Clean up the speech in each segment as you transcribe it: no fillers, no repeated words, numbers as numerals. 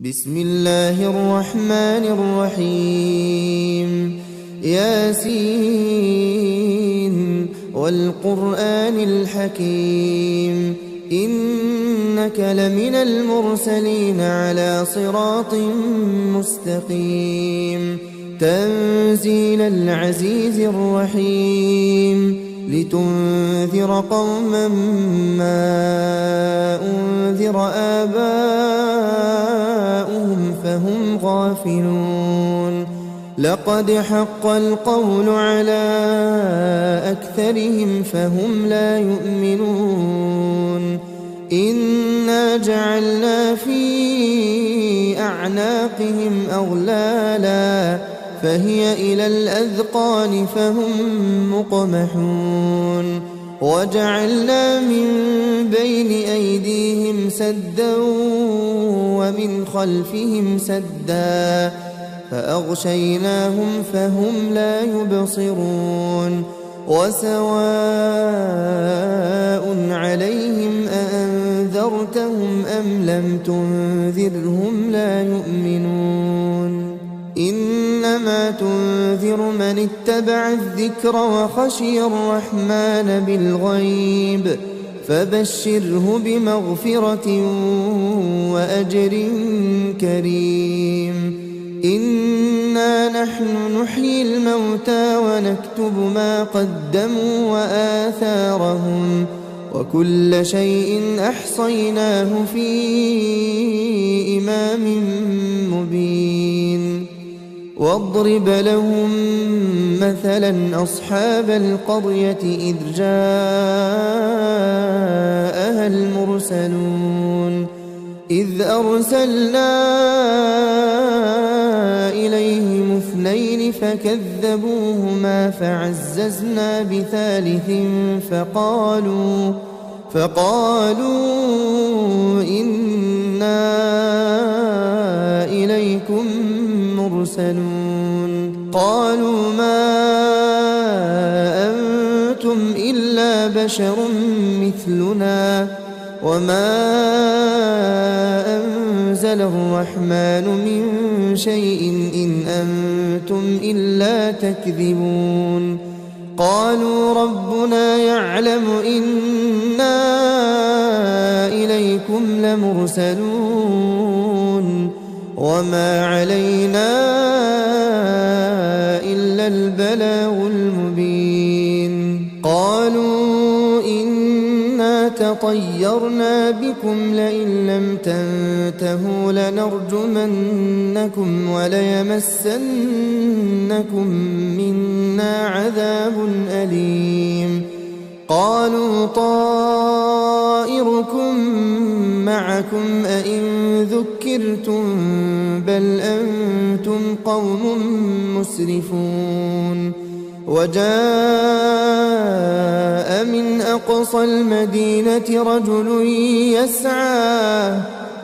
بسم الله الرحمن الرحيم ياسين والقرآن الحكيم إنك لمن المرسلين على صراط مستقيم تنزيل العزيز الرحيم لتنذر قوما ما أنذر آباؤهم فهم غافلون لقد حق القول على أكثرهم فهم لا يؤمنون إنا جعلنا في أعناقهم أغلالا فهي إلى الأذقان فهم مقمحون وجعلنا من بين أيديهم سدا ومن خلفهم سدا فأغشيناهم فهم لا يبصرون وسواء عليهم أأنذرتهم أم لم تنذرهم لا يؤمنون إنما تنذر من اتبع الذكر وخشي الرحمن بالغيب فبشره بمغفرة وأجر كريم إنا نحن نحيي الموتى ونكتب ما قدموا وآثارهم وكل شيء أحصيناه في إمام مبين واضرب لهم مثلا أصحاب القرية إذ جاءها المرسلون إذ أرسلنا إليهم اثنين فكذبوهما فعززنا بثالث فقالوا إنا إليكم مرسلون قالوا ما أنتم إلا بشر مثلنا وما أنزل الرحمن من شيء إن أنتم إلا تكذبون قالوا ربنا يعلم إنا إليكم لمرسلون وما علينا إلا البلاغ المبين قالوا إنا تطيرنا بكم لئن لم تنتهوا لنرجمنكم وليمسنكم منا عذاب أليم قالوا طائركم معكم أئن ذكرتم بل أنتم قوم مسرفون وجاء من أقصى المدينة رجل يسعى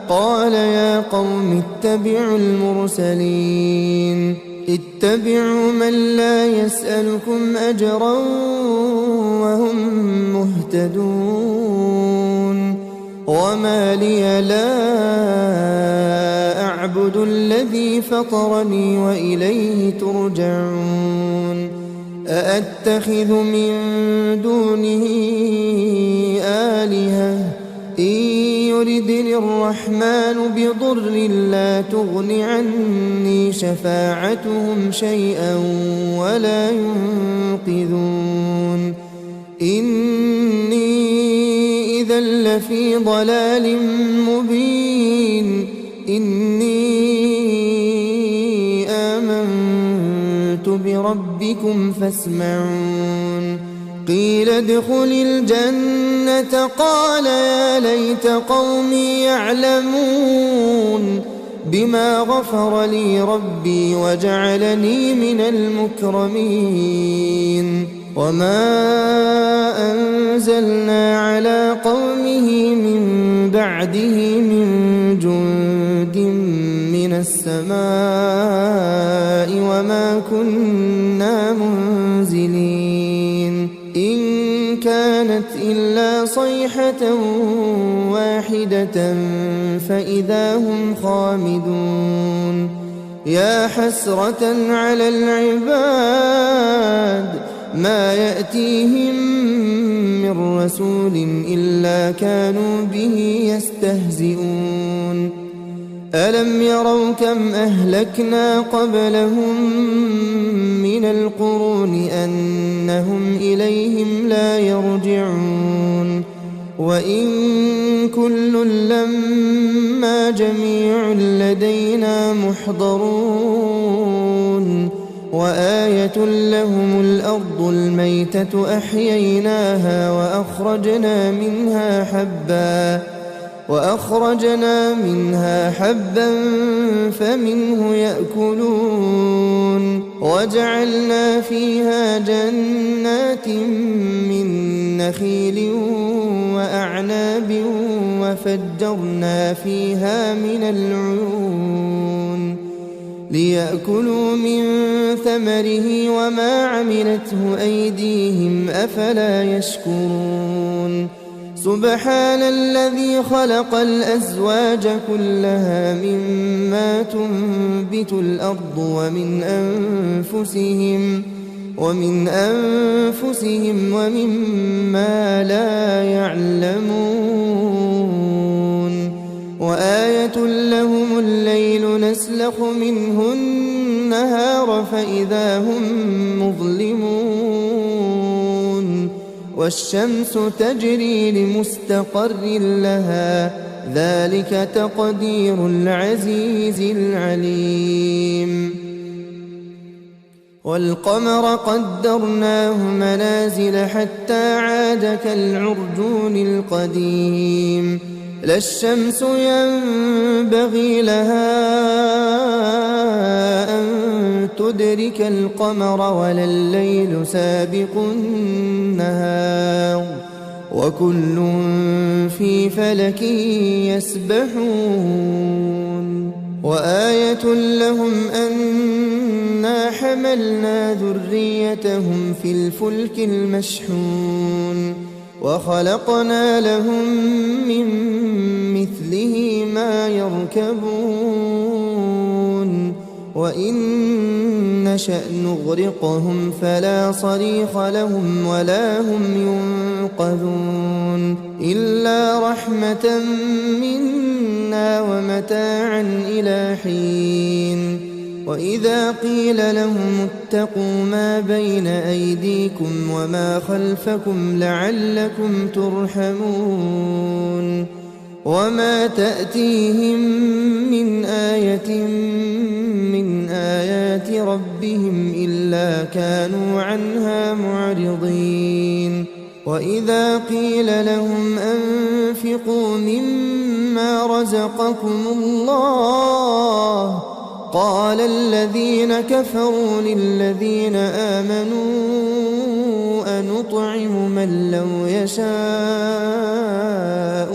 قال يا قوم اتبعوا المرسلين اتبعوا من لا يسألكم أجرا وهم مهتدون وما لي لا أعبد الذي فطرني وإليه ترجعون أأتخذ من دونه آلهة إن يردني الرحمن بضر لا تغن عني شفاعتهم شيئا ولا ينقذون إني إذا لفي ضلال مبين إني آمنت بربكم فاسمعون قيل ادخل الجنة قال يا ليت قومي يعلمون بما غفر لي ربي وجعلني من المكرمين وما أنزلنا على قومه من بعده من جند من السماء وما كنا منزلين إن كانت إلا صيحة واحدة فإذا هم خامدون يا حسرة على العباد ما يأتيهم من رسول إلا كانوا به يستهزئون ألم يروا كم أهلكنا قبلهم من القرون أنهم إليهم لا يرجعون وإن كل لما جميع لدينا محضرون وآية لهم الأرض الميتة أحييناها وأخرجنا منها حبا فمنه يأكلون وجعلنا فيها جنات من نخيل وأعناب وفجرنا فيها من العيون ليأكلوا من ثمره وما عملته أيديهم أفلا يشكرون سبحان الذي خلق الأزواج كلها مما تنبت الأرض ومن أنفسهم ومما لا يعلمون وآية لهم الليل نسلخ منه النهار فإذا هم مظلمون والشمس تجري لمستقر لها ذلك تقدير العزيز العليم والقمر قدرناه منازل حتى عاد كالعرجون القديم لا الشمس ينبغي لها أن تدرك القمر ولا الليل سابق النهار وكل في فلك يسبحون وآية لهم أنا حملنا ذريتهم في الفلك المشحون وخلقنا لهم من مثله ما يركبون وإن نشأ نغرقهم فلا صريخ لهم ولا هم ينقذون إلا رحمة منا ومتاعا إلى حين وإذا قيل لهم اتقوا ما بين أيديكم وما خلفكم لعلكم ترحمون وما تأتيهم من آية من آيات ربهم إلا كانوا عنها معرضين وإذا قيل لهم أنفقوا مما رزقكم الله قال الذين كفروا للذين آمنوا أنطعم من لو يشاء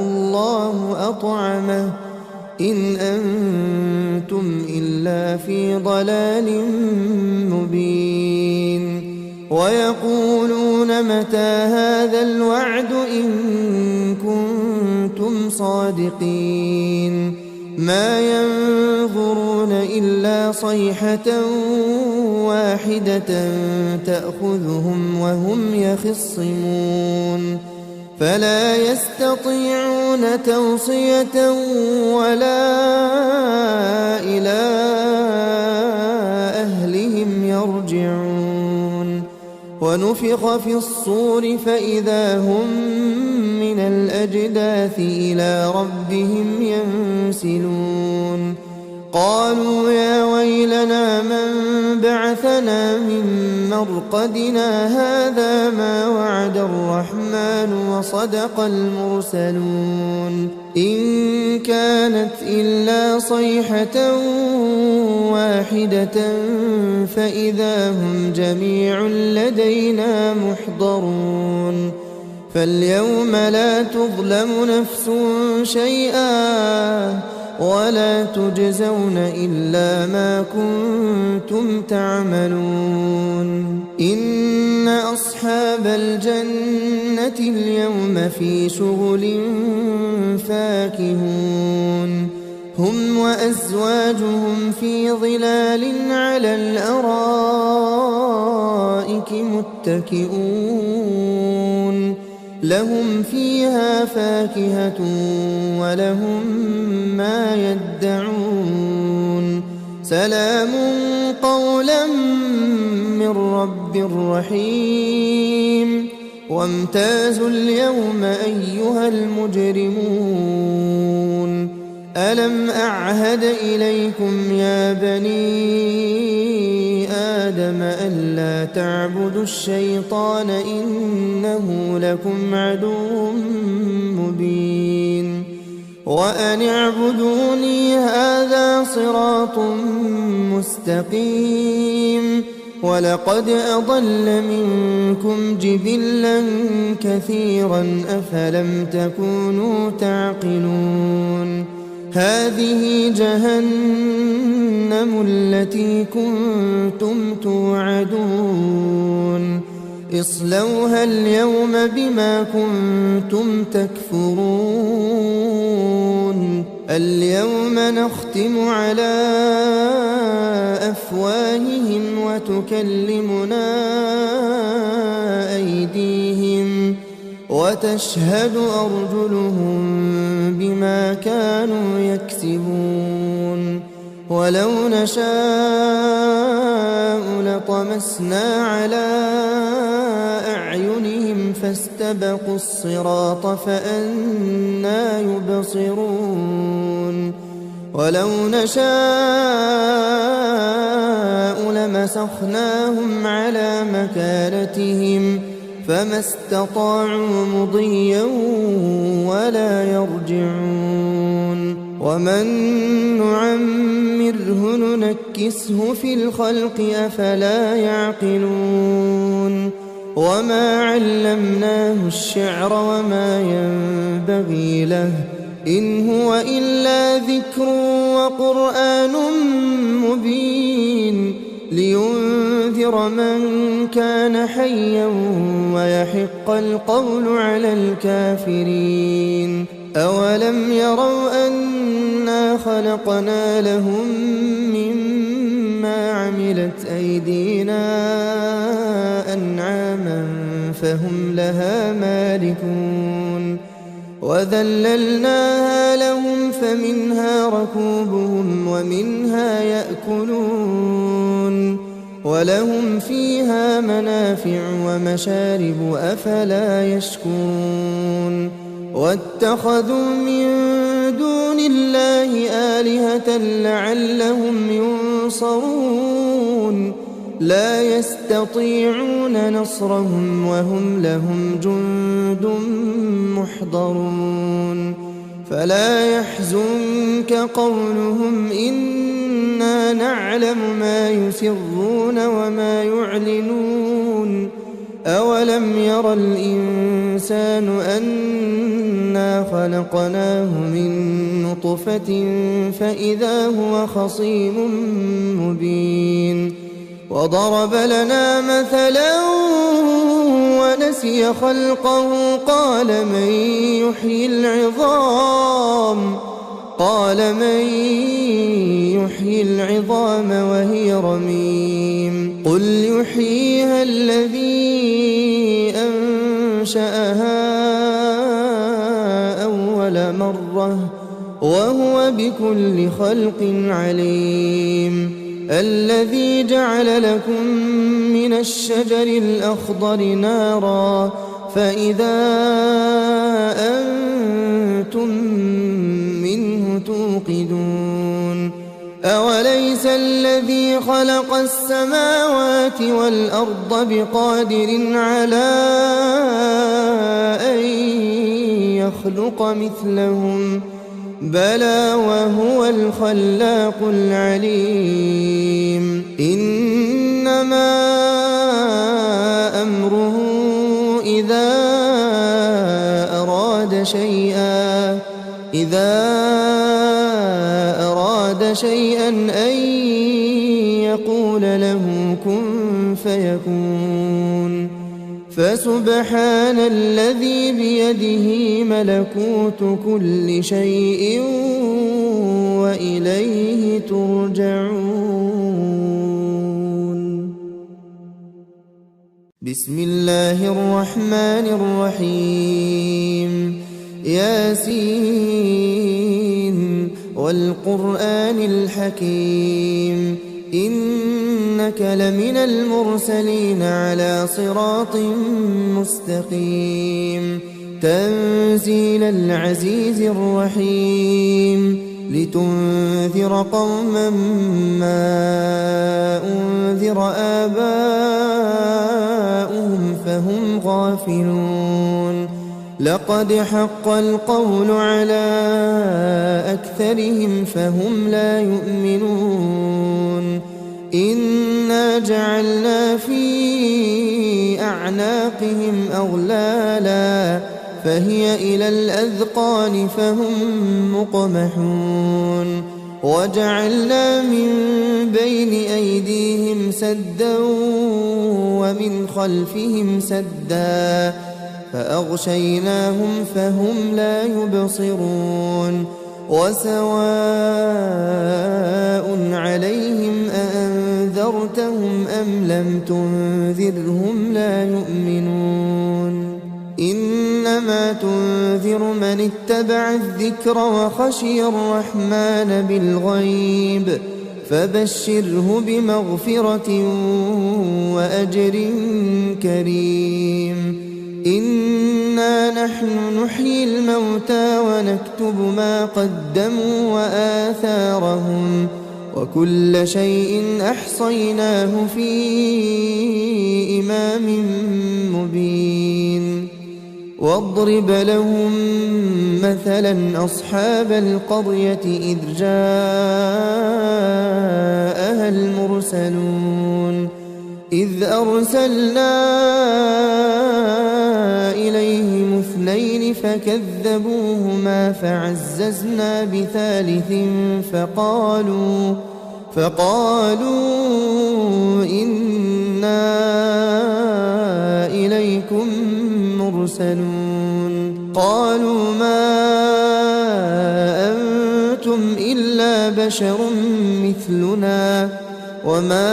الله أطعمه إن أنتم إلا في ضلال مبين ويقولون متى هذا الوعد إن كنتم صادقين ما ينظرون إلا صيحة واحدة تأخذهم وهم يخصمون فلا يستطيعون توصية ولا إلى أهلهم يرجعون ونفخ في الصور فإذا هم من الأجداث إلى ربهم ينسلون قالوا يا ويلنا من بعثنا من مرقدنا هذا ما وعد الرحمن وصدق المرسلون إن كانت إلا صيحة واحدة فإذا هم جميع لدينا محضرون فاليوم لا تظلم نفس شيئا ولا تجزون إلا ما كنتم تعملون إن أصحاب الجنة اليوم في شغل فاكهون هم وأزواجهم في ظلال على الأرائك متكئون لهم فيها فاكهة ولهم ما يدعون سلام قولا من رب رحيم وامتازوا اليوم أيها المجرمون ألم أعهد إليكم يا بني آدم ألا تعبدوا الشيطان إنه لكم عدو مبين وأن اعبدوني هذا صراط مستقيم ولقد أضل منكم جبلا كثيرا أفلم تكونوا تعقلون هذه جهنم التي كنتم توعدون اصلوها اليوم بما كنتم تكفرون اليوم نختم على أفواههم وتكلمنا أيديهم وتشهد أرجلهم بما كانوا يكسبون ولو نشاء لطمسنا على أعينهم فاستبقوا الصراط فأنى يبصرون ولو نشاء لمسخناهم على مكانتهم فما استطاعوا مضيا ولا يرجعون ومن نعمره ننكسه في الخلق أفلا يعقلون وما علمناه الشعر وما ينبغي له إن هو إلا ذكر وقرآن مبين لينذر من كان حيا ويحق القول على الكافرين أولم يروا أنا خلقنا لهم مما عملت أيدينا أنعاما فهم لها مالكون وذللناها لهم فمنها ركوبهم ومنها يأكلون ولهم فيها منافع ومشارب أفلا يشكرون واتخذوا من دون الله آلهة لعلهم ينصرون لا يستطيعون نصرهم وهم لهم جند محضرون فلا يحزنك قولهم إنا نعلم ما يسرون وما يعلنون أولم ير الإنسان أنا خلقناه من نطفة فإذا هو خصيم مبين وضرب لنا مثلا ونسي خلقه قال من يحيي العظام وهي رميم قل يحييها الذي أنشأها أول مرة وهو بكل خلق عليم الذي جعل لكم من الشجر الأخضر نارا فإذا أنتم منه توقدون أوليس الذي خلق السماوات والأرض بقادر على أن يخلق مثلهم بلى وهو الخلاق العليم إنما أمره إذا أراد شيئا أن يقول له كن فيكون فسبحان الذي بيده ملكوت كل شيء وإليه ترجعون. بسم الله الرحمن الرحيم. ياسين والقرآن الحكيم إنك لمن المرسلين على صراط مستقيم تنزيل العزيز الرحيم لتنذر قوما ما أنذر آباؤهم فهم غافلون لقد حق القول على أكثرهم فهم لا يؤمنون إنا جعلنا في أعناقهم أغلالا فهي إلى الأذقان فهم مقمحون وجعلنا من بين أيديهم سدا ومن خلفهم سدا فأغشيناهم فهم لا يبصرون وسواء عليهم أأنذرتهم أم لم تنذرهم لا يؤمنون إنما تنذر من اتبع الذكر وخشي الرحمن بالغيب فبشره بمغفرة وأجر كريم إنا نحن نحيي الموتى ونكتب ما قدموا وآثارهم وكل شيء أحصيناه في إمام مبين واضرب لهم مثلا أصحاب القرية إذ جاءها المرسلون إذ أرسلنا إليهم اثنين فكذبوهما فعززنا بثالث فقالوا إنا إليكم مرسلون قالوا ما أنتم إلا بشر مثلنا وما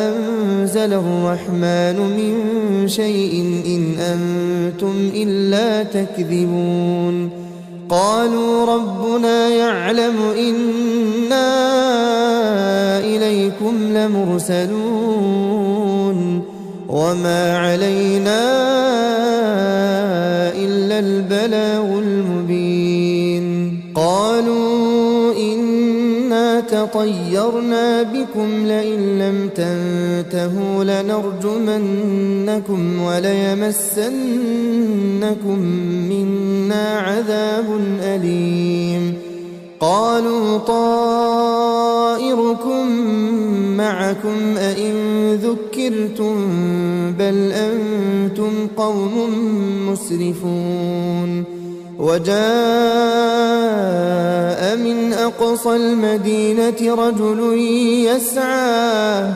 أنزل الرحمن من شيء إن أنتم إلا تكذبون قالوا ربنا يعلم إنا إليكم لمرسلون وما علينا إلا البلاغ المبين قالوا إنا تطيرنا بكم لئن لم تنتهوا لنرجمنكم وليمسنكم منا عذاب أليم قالوا طائركم معكم أئن ذكرتم بل أنتم قوم مسرفون وجاء من أقصى المدينة رجل يسعى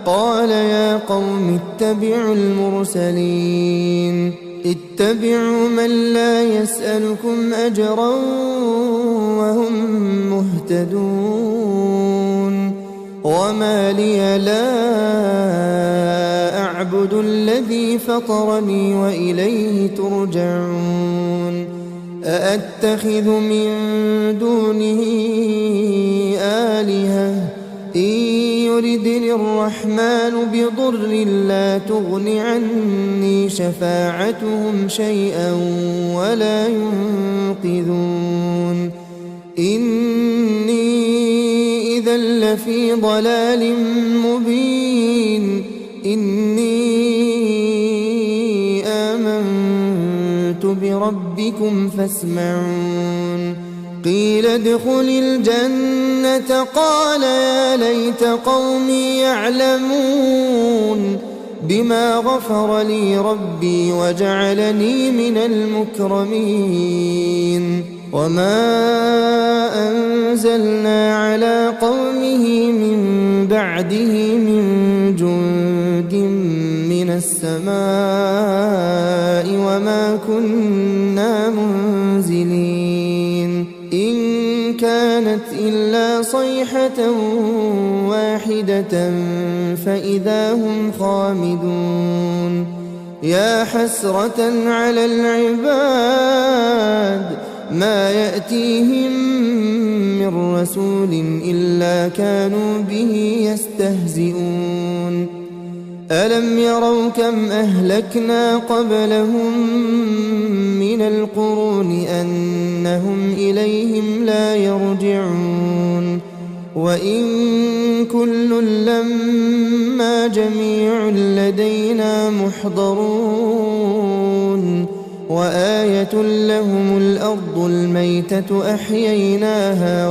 قال يا قوم اتبعوا المرسلين اتبعوا من لا يسألكم أجرا وهم مهتدون وما لي لا أعبد الذي فطرني وإليه ترجعون أأتخذ من دونه آلهة إن يردني الرحمن بضر لا تغن عني شفاعتهم شيئا ولا ينقذون إني إذا لفي ضلال مبين إني آمنت بربكم فاسمعون قيل ادخل الجنة قال يا ليت قومي يعلمون بما غفر لي ربي وجعلني من المكرمين وما أنزلنا على قومه من بعده من جند من السماء وما كنا منزلين إن كانت إلا صيحة واحدة فإذا هم خامدون يا حسرة على العباد ما يأتيهم من رسول إلا كانوا به يستهزئون ألم يروا كم أهلكنا قبلهم من القرون أنهم إليهم لا يرجعون وإن كل لما جميع لدينا محضرون وآية لهم الأرض الميتة أحييناها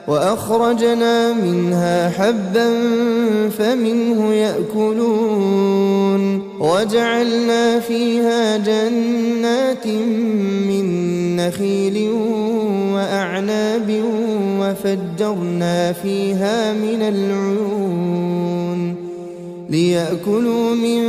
وأخرجنا منها حبا فمنه يأكلون وجعلنا فيها جنات من نخيل وأعناب وفجرنا فيها من العيون ليأكلوا من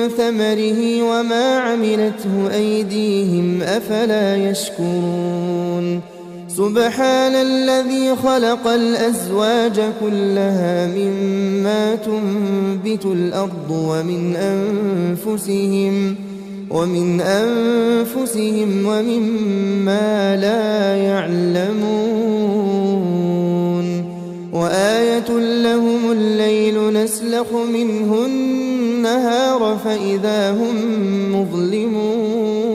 ثمره وما عملته أيديهم أفلا يشكرون سبحان الذي خلق الأزواج كلها مما تنبت الأرض ومن أنفسهم ومما لا يعلمون وآية لهم الليل نسلخ منه النهار فإذا هم مظلمون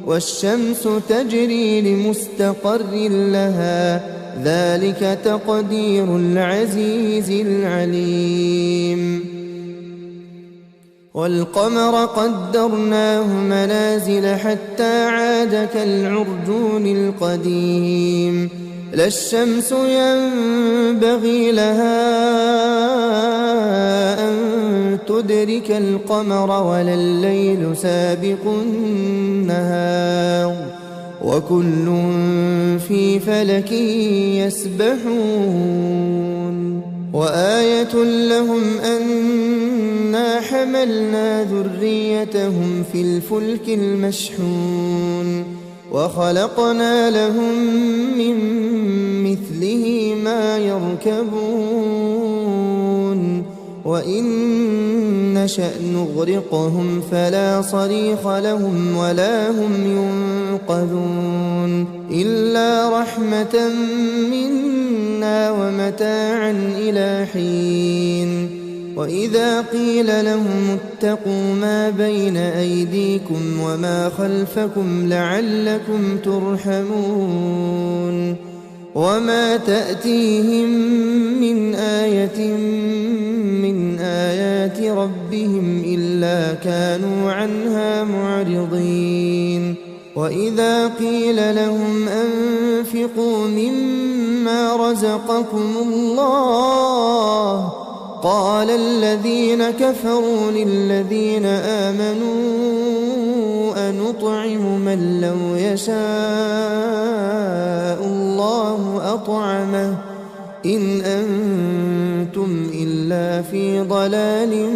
والشمس تجري لمستقر لها ذلك تقدير العزيز العليم والقمر قدرناه منازل حتى عاد كالعرجون القديم لا الشمس ينبغي لها أن تدرك القمر ولا الليل سابق النهار وكل في فلك يسبحون وآية لهم أنا حملنا ذريتهم في الفلك المشحون وخلقنا لهم من مثله ما يركبون وإن نشأ نغرقهم فلا صريخ لهم ولا هم ينقذون إلا رحمة منا ومتاعا إلى حين وإذا قيل لهم اتقوا ما بين أيديكم وما خلفكم لعلكم ترحمون وما تأتيهم من آية من آيات ربهم إلا كانوا عنها معرضين وإذا قيل لهم أنفقوا مما رزقكم الله قال الذين كفروا للذين آمنوا أنطعم من لو يشاء الله أطعمه إن أنتم إلا في ضلال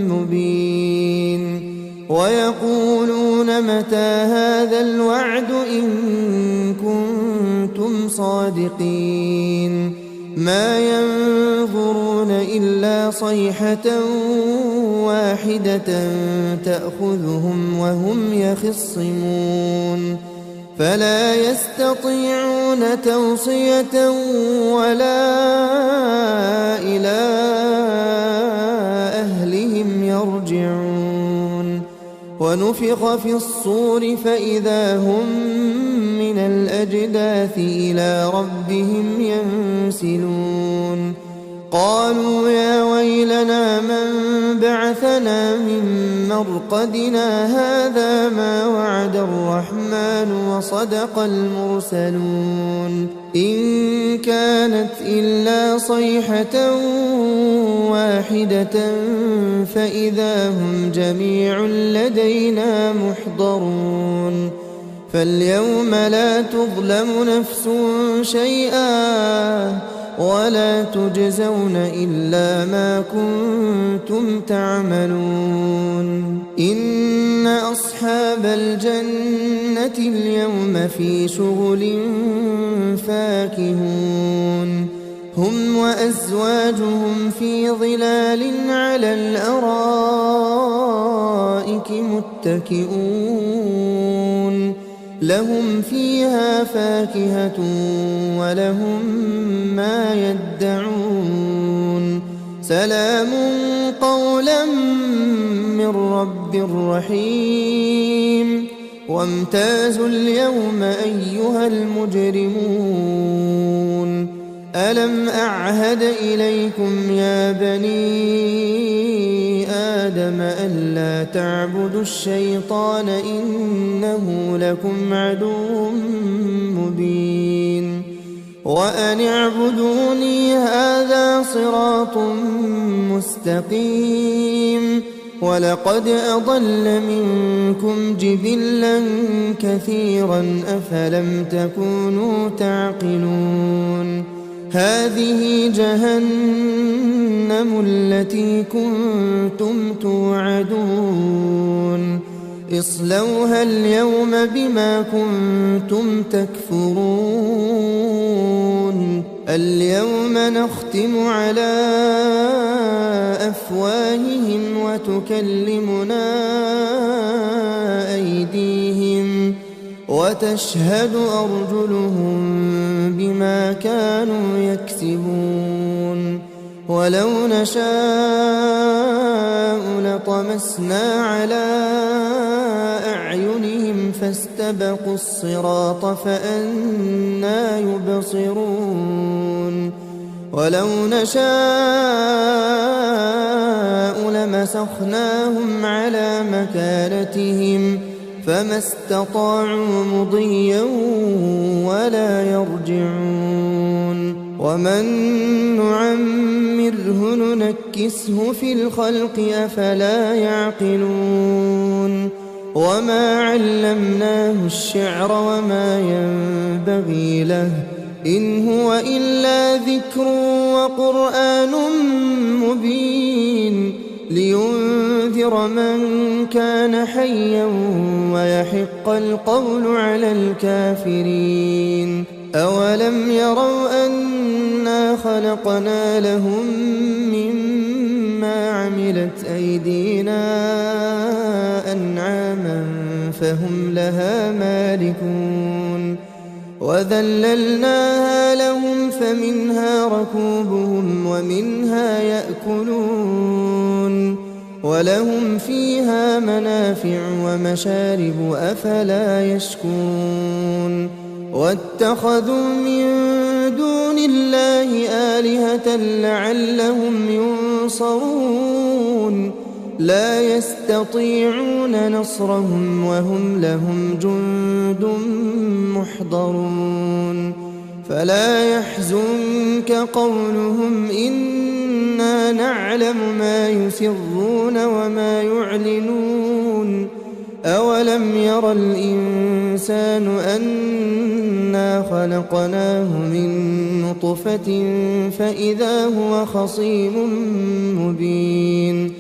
مبين ويقولون متى هذا الوعد إن كنتم صادقين ما ينظرون إلا صيحة واحدة تأخذهم وهم يخصمون فلا يستطيعون توصية ولا إلى أهلهم يرجعون ونفخ في الصور فإذا هم من الأجداث إلى ربهم ينسلون قالوا يا ويلنا من بعثنا من مرقدنا هذا ما وعد الرحمن وصدق المرسلون إن كانت إلا صيحة واحدة فإذا هم جميع لدينا محضرون فاليوم لا تظلم نفس شيئا ولا تجزون إلا ما كنتم تعملون إن أصحاب الجنة اليوم في شغل فاكهون هم وأزواجهم في ظلال على الأرائك متكئون لهم فيها فاكهة ولهم ما يدعون سلام قولا من رب رحيم وامتازوا اليوم أيها المجرمون ألم أعهد إليكم يا بني آدم ألا تعبدوا الشيطان إنه لكم عدو مبين وأن اعبدوني هذا صراط مستقيم ولقد أضل منكم جبلا كثيرا أفلم تكونوا تعقلون هذه جهنم التي كنتم توعدون اصلوها اليوم بما كنتم تكفرون اليوم نختم على أفواههم وتكلمنا أيديهم وتشهد أرجلهم بما كانوا يكسبون ولو نشاء لطمسنا على أعينهم فاستبقوا الصراط فأنى يبصرون ولو نشاء لمسخناهم على مكانتهم فما استطاعوا مضيا ولا يرجعون ومن نعمره ننكسه في الخلق أفلا يعقلون وما علمناه الشعر وما ينبغي له إن هو إلا ذكر وقرآن مبين لينذر من كان حيا ويحق القول على الكافرين أولم يروا أنا خلقنا لهم مما عملت أيدينا أنعاما فهم لها مالكون وذللناها لهم فمنها ركوبهم ومنها يأكلون ولهم فيها منافع ومشارب أفلا يشكون واتخذوا من دون الله آلهة لعلهم ينصرون لا يستطيعون نصرهم وهم لهم جند محضرون فلا يحزنك قولهم إنا نعلم ما يسرون وما يعلنون أولم ير الإنسان أنا خلقناه من نطفة فإذا هو خصيم مبين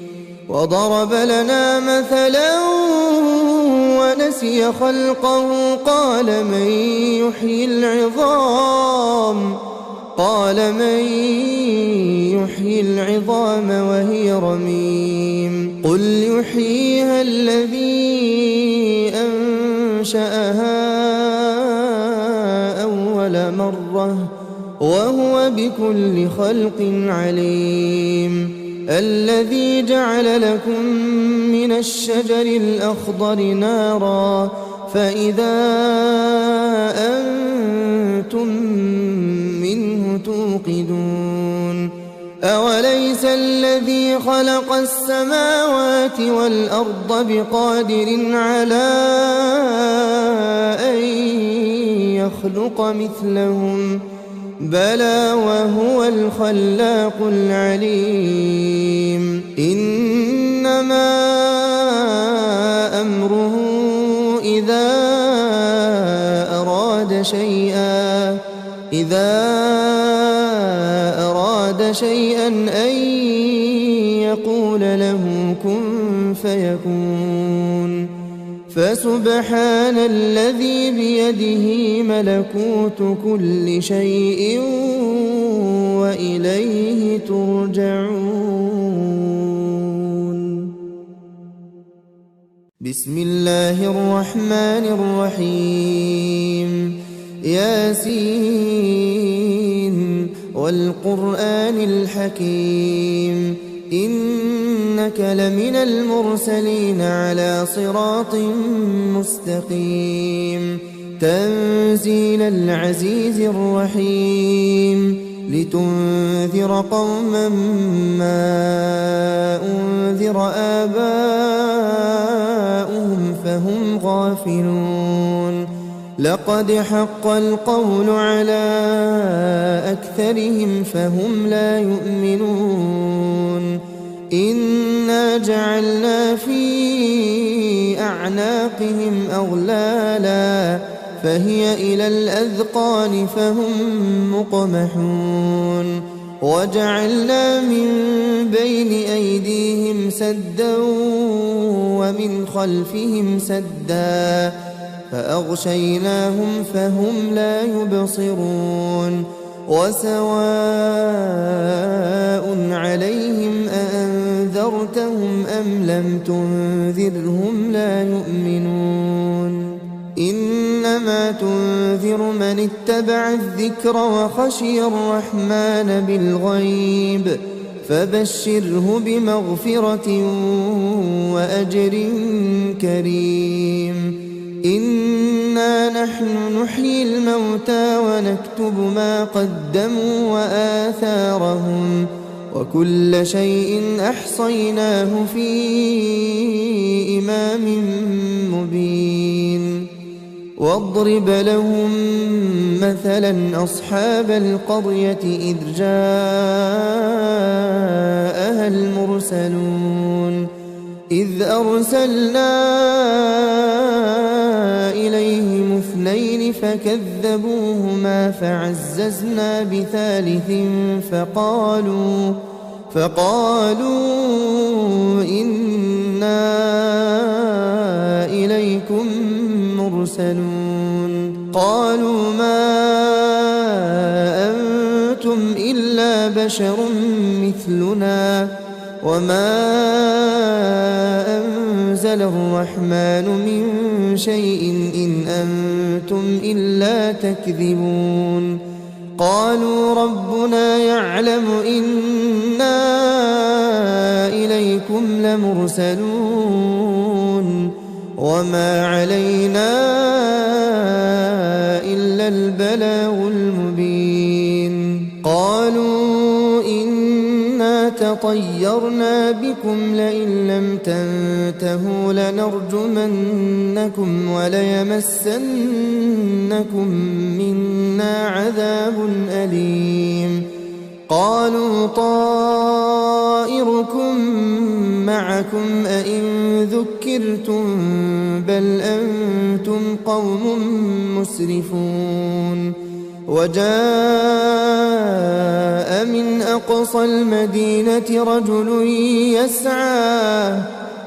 وضرب لنا مثلا ونسي خلقه قال من يحيي العظام وهي رميم قل يحييها الذي أنشأها أول مرة وهو بكل خلق عليم الذي جعل لكم من الشجر الأخضر نارا فإذا أنتم منه توقدون خلق السماوات والأرض بقادر على أن يخلق مثلهم بلى وهو الخلاق العليم إنما أمره إذا أراد شيئا أن يقول له كن فيكون فسبحان الذي بيده ملكوت كل شيء وإليه ترجعون. بسم الله الرحمن الرحيم ياسين والقرآن الحكيم إنك لمن المرسلين على صراط مستقيم تنزيل العزيز الرحيم لتنذر قوما ما أنذر آباؤهم فهم غافلون لقد حق القول على أكثرهم فهم لا يؤمنون إنا جعلنا في أعناقهم أغلالا فهي إلى الأذقان فهم مقمحون وجعلنا من بين أيديهم سدا ومن خلفهم سدا فأغشيناهم فهم لا يبصرون وسواء عليهم أأنذرتهم أم لم تنذرهم لا يؤمنون إنما تنذر من اتبع الذكر وخشي الرحمن بالغيب فبشره بمغفرة وأجر كريم إنا نحن نحيي الموتى ونكتب ما قدموا وآثارهم وكل شيء أحصيناه في إمام مبين واضرب لهم مثلا أصحاب القرية إذ جاءها المرسلون إذ أرسلنا إليهم اثنين فكذبوهما فعززنا بثالث فقالوا إنا إليكم مرسلون قالوا ما أنتم إلا بشر مثلنا وما أنزل الرحمن من شيء إن أنتم إلا تكذبون قالوا ربنا يعلم إنا إليكم لمرسلون وما علينا إلا البلاغ المبين قالوا إنا تطيرنا بكم لئن لم تنتهوا لنرجمنكم وليمسنكم منا عذاب أليم قالوا طائركم معكم أئن ذكرتم بل أنتم قوم مسرفون وجاء من أقصى المدينة رجل يسعى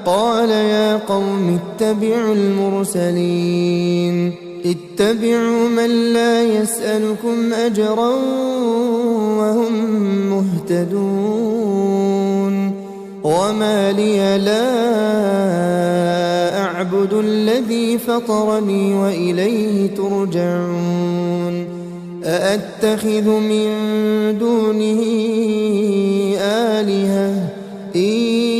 قال يا قوم اتبعوا المرسلين اتبعوا من لا يسألكم أجرا وهم مهتدون وما لي لا أعبد الذي فطرني وإليه ترجعون أأتخذ من دونه آلهة إن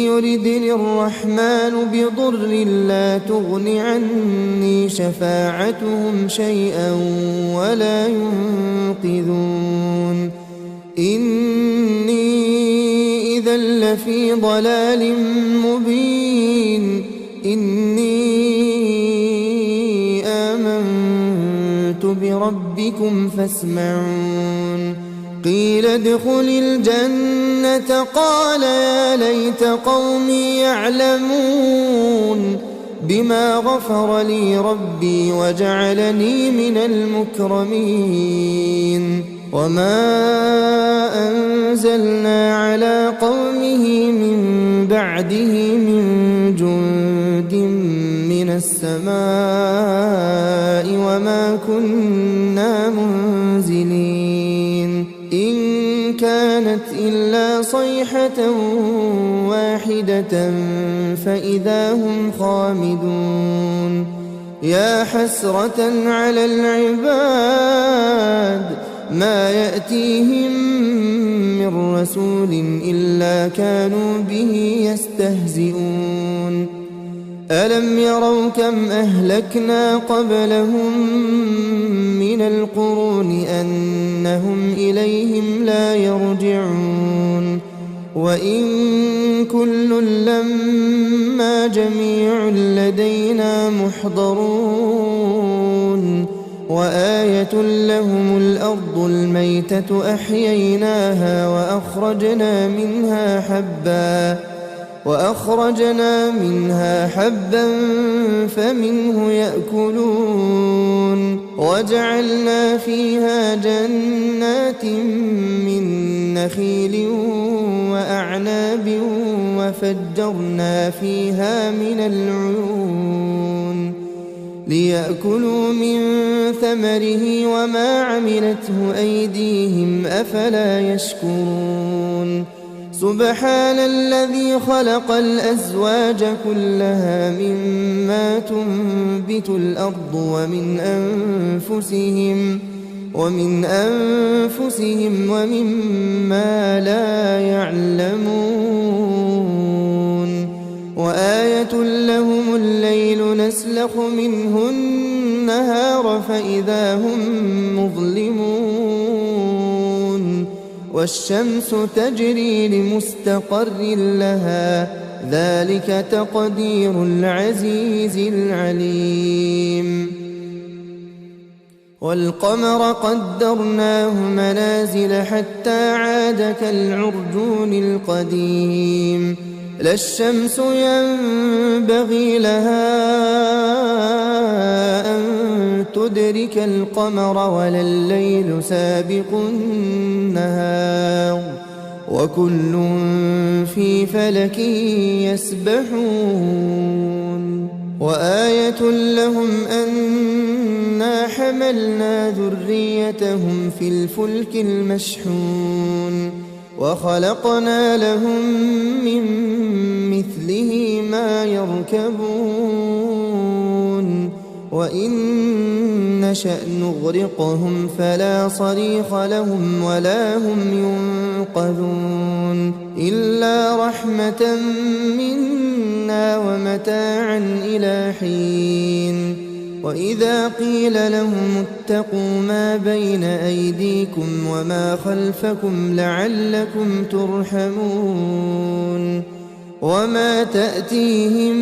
يردني الرحمن بضر لا تغن عني شفاعتهم شيئا ولا ينقذون إني إذا إذا لفي ضلال مبين إني آمنت بربكم فاسمعون قيل ادخل الجنة قال يا ليت قومي يعلمون بما غفر لي ربي وجعلني من المكرمين وما أنزلنا على قومه من بعده من جند من السماء وما كنا منزلين إن كانت إلا صيحة واحدة فإذا هم خامدون يا حسرة على العباد ما يأتيهم من رسول إلا كانوا به يستهزئون ألم يروا كم أهلكنا قبلهم من القرون أنهم إليهم لا يرجعون وإن كل لما جميع لدينا محضرون وآية لهم الأرض الميتة أحييناها وأخرجنا منها حبا فمنه يأكلون وجعلنا فيها جنات من نخيل وأعناب وفجرنا فيها من العيون ليأكلوا من ثمره وما عملته أيديهم أفلا يشكرون سبحان الذي خلق الأزواج كلها مما تنبت الأرض ومن أنفسهم ومما لا يعلمون وآية لهم الليل نسلخ منه النهار فإذا هم مظلمون والشمس تجري لمستقر لها ذلك تقدير العزيز العليم والقمر قدرناه منازل حتى عاد كالعرجون القديم لا الشمس ينبغي لها أن تدرك القمر ولا الليل سابق النهار وكل في فلك يسبحون وآية لهم أنا حملنا ذريتهم في الفلك المشحون وخلقنا لهم من مثله ما يركبون وإن نشأ نغرقهم فلا صريخ لهم ولا هم ينقذون إلا رحمة منا ومتاعا إلى حين وإذا قيل لهم اتقوا ما بين أيديكم وما خلفكم لعلكم ترحمون وما تأتيهم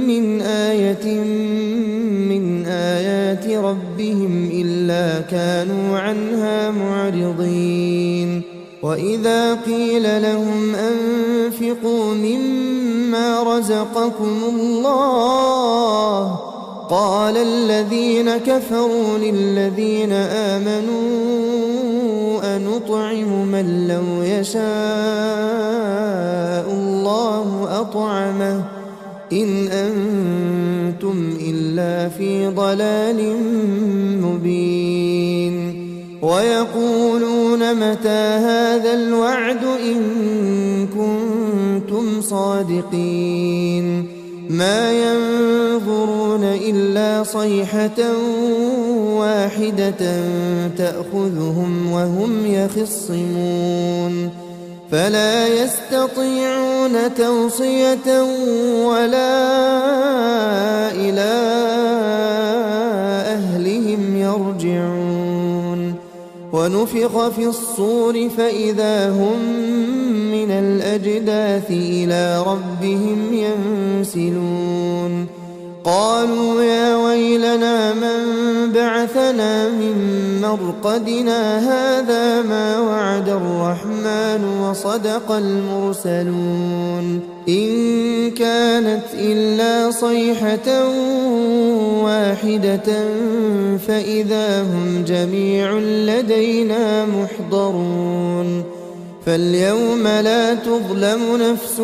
من آية من آيات ربهم إلا كانوا عنها معرضين وإذا قيل لهم أنفقوا مما رزقكم الله قال الذين كفروا للذين آمنوا أنطعم من لو يشاء الله أطعمه إن أنتم إلا في ضلال مبين ويقولون متى هذا الوعد إن كنتم صادقين ما ينظرون إلا صيحة واحدة تأخذهم وهم يخصمون فلا يستطيعون توصية ولا إلى أهلهم يرجعون ونفخ في الصور فإذا هم من الأجداث إلى ربهم ينسلون قالوا يا ويلنا من بعثنا من مرقدنا هذا ما وعد الرحمن وصدق المرسلون إن كانت إلا صيحة واحدة فإذا هم جميع لدينا محضرون فاليوم لا تظلم نفس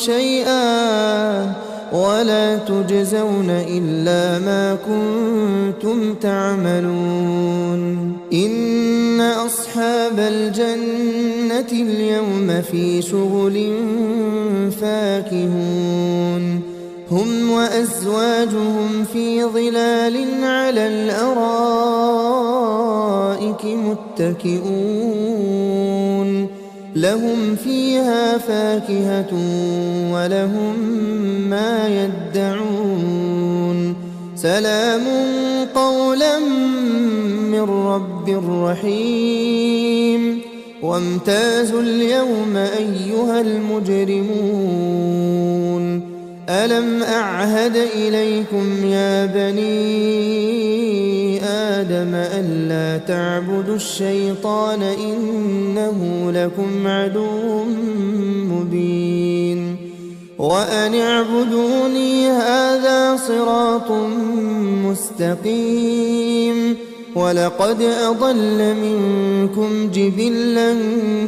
شيئا ولا تجزون إلا ما كنتم تعملون إن أصحاب الجنة اليوم في شغل فاكهون هم وأزواجهم في ظلال على الأرائك متكئون لهم فيها فاكهة ولهم ما يدعون سلام قولا من رب رحيم وامتازوا اليوم أيها المجرمون ألم أعهد إليكم يا بني آدم ألا تعبدوا الشيطان إنه لكم عدو مبين وأن اعبدوني هذا صراط مستقيم ولقد أضل منكم جبلا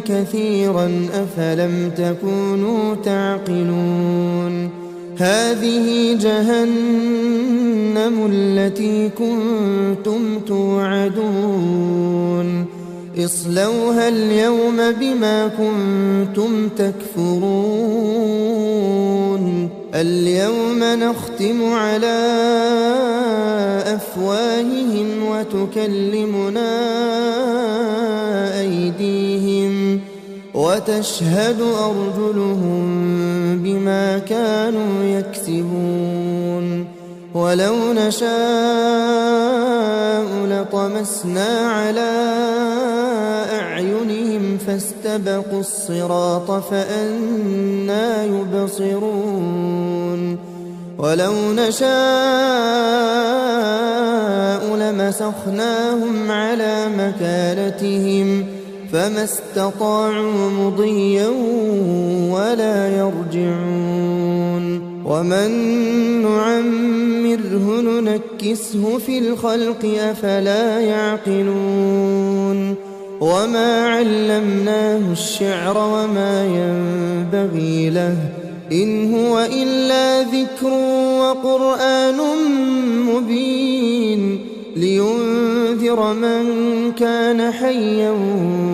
كثيرا أفلم تكونوا تعقلون هذه جهنم التي كنتم توعدون اصلوها اليوم بما كنتم تكفرون اليوم نختم على أفواههم وتكلمنا أيديهم وتشهد أرجلهم بما كانوا يكسبون ولو نشاء لطمسنا على أعينهم فاستبقوا الصراط فأنى يبصرون ولو نشاء لمسخناهم على مكانتهم فما استطاعوا مضيا ولا يرجعون ومن نعمره ننكسه في الخلق أفلا يعقلون وما علمناه الشعر وما ينبغي له إن هو إلا ذكر وقرآن مبين لينذر من كان حيا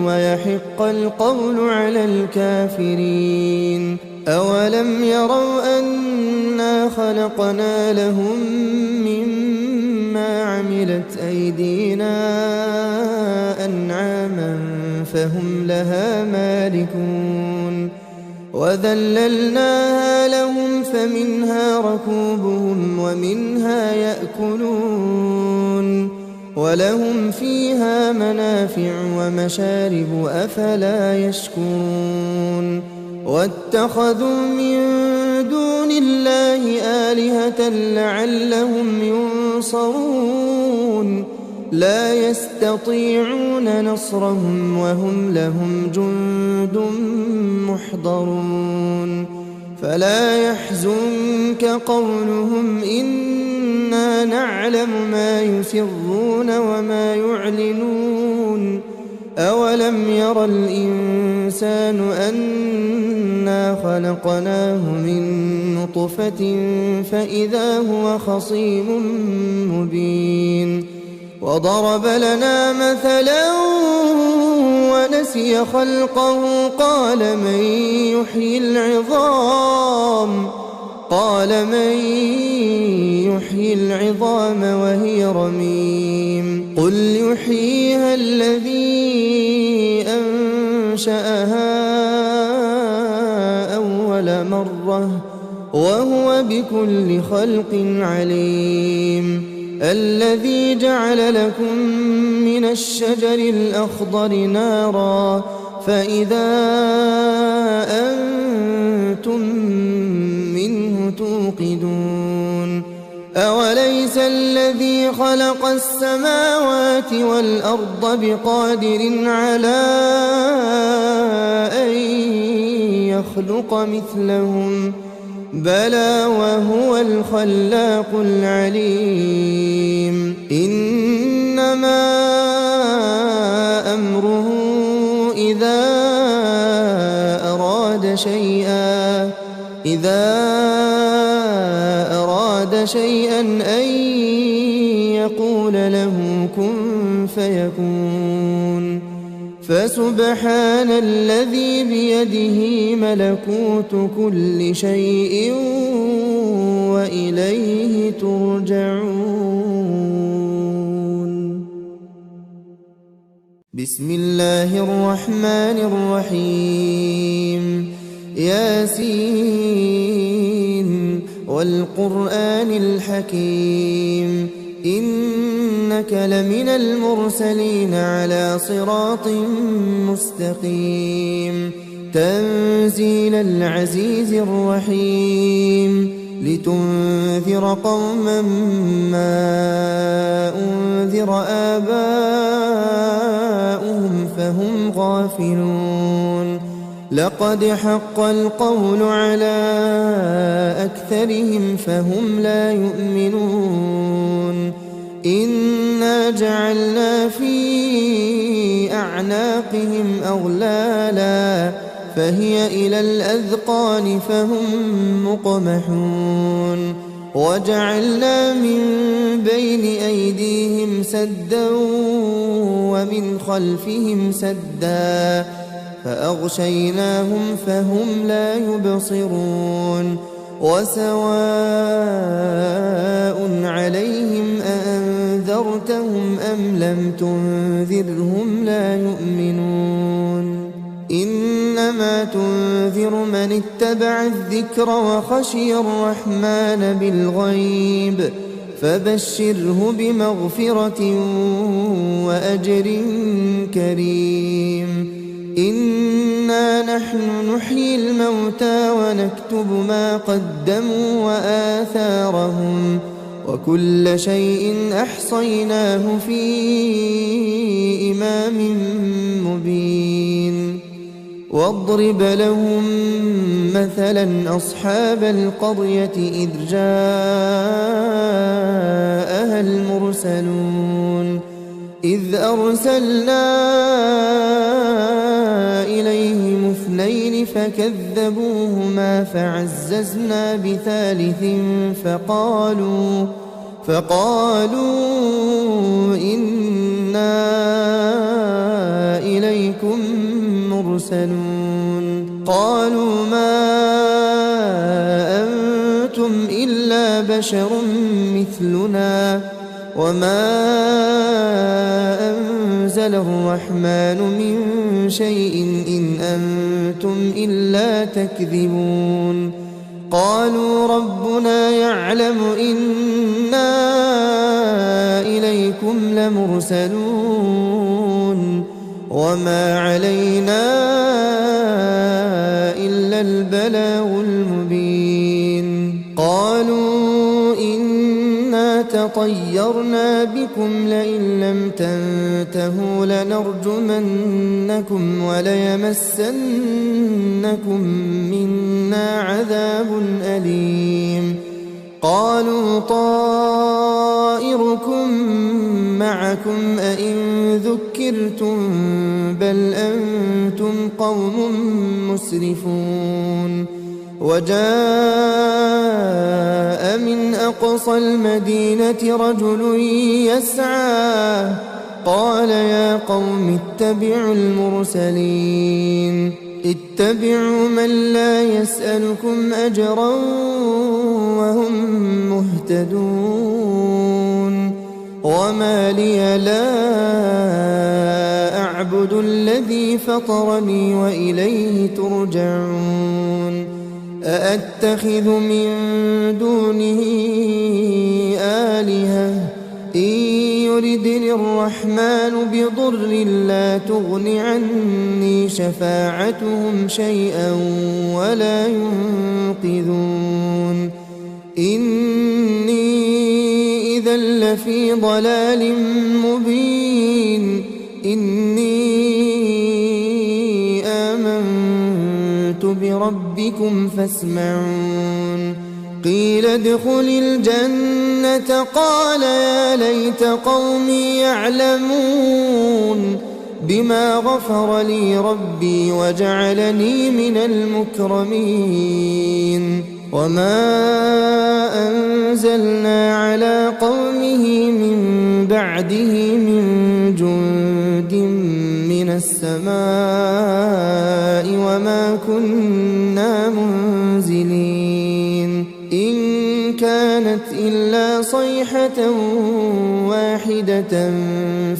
ويحق القول على الكافرين أولم يروا أنا خلقنا لهم مما عملت أيدينا أنعاما فهم لها مالكون وذللناها لهم فمنها ركوبهم ومنها يأكلون ولهم فيها منافع ومشارب أفلا يشكرون واتخذوا من دون الله آلهة لعلهم ينصرون لا يستطيعون نصرهم وهم لهم جند محضرون فلا يحزنك قولهم إنا نعلم ما يسرون وما يعلنون أولم ير الإنسان أنا خلقناه من نطفة فإذا هو خصيم مبين وضرب لنا مثلا ونسي خلقه قال من يحيي العظام وهي رميم قل يحييها الذي أنشأها أول مرة وهو بكل خلق عليم الذي جعل لكم من الشجر الأخضر نارا فإذا أنتم منه توقدون أوليس الذي خلق السماوات والأرض بقادر على أن يخلق مثلهم بلى وهو الخلاق العليم إنما أمره إذا أراد شيئا أن يقول له كن فيكون فسبحان الذي بيده ملكوت كل شيء وإليه ترجعون. بسم الله الرحمن الرحيم ياسين والقرآن الحكيم إنك لمن المرسلين على صراط مستقيم تنزيل العزيز الرحيم لتنذر قوما ما أنذر آباؤهم فهم غافلون لقد حق القول على أكثرهم فهم لا يؤمنون إنا جعلنا في أعناقهم أغلالا فهي إلى الأذقان فهم مقمحون وجعلنا من بين أيديهم سدا ومن خلفهم سدا فأغشيناهم فهم لا يبصرون وسواء عليهم أأنذرتهم أم لم تنذرهم لا يؤمنون إنما تنذر من اتبع الذكر وخشي الرحمن بالغيب فبشره بمغفرة وأجر كريم إنا نحن نحيي الموتى ونكتب ما قدموا وآثارهم وكل شيء أحصيناه في إمام مبين واضرب لهم مثلا أصحاب القرية إذ جاءها المرسلون إذ أرسلنا إليهم اثنين فكذبوهما فعززنا بثالث فقالوا إنا إليكم مرسلون قالوا ما أنتم إلا بشر مثلنا وما أنزل الرحمن من شيء إن أنتم إلا تكذبون قالوا ربنا يعلم إنا إليكم لمرسلون وما علينا إلا البلاغ المبين قالوا إنا تطيرنا بكم لئن لم تنتهوا لنرجمنكم وليمسنكم منا عذاب أليم قالوا طائركم معكم أئن ذكرتم بل أنتم قوم مسرفون وجاء من أقصى المدينة رجل يسعى قال يا قوم اتبعوا المرسلين اتبعوا من لا يسألكم أجرا وهم مهتدون وما لي لا أعبد الذي فطرني وإليه ترجعون أأتخذ من دونه آلهة إن يردني الرحمن بضر لا تغن عني شفاعتهم شيئا ولا ينقذون إني إذا لفي ضلال مبين إني آمنت بربكم فاسمعون قيل ادخل الجنة قال يا ليت قومي يعلمون بما غفر لي ربي وجعلني من المكرمين وما أنزلنا على قومه من بعده من جند من السماء وما كنا منزلين إن كانت إلا صيحة واحدة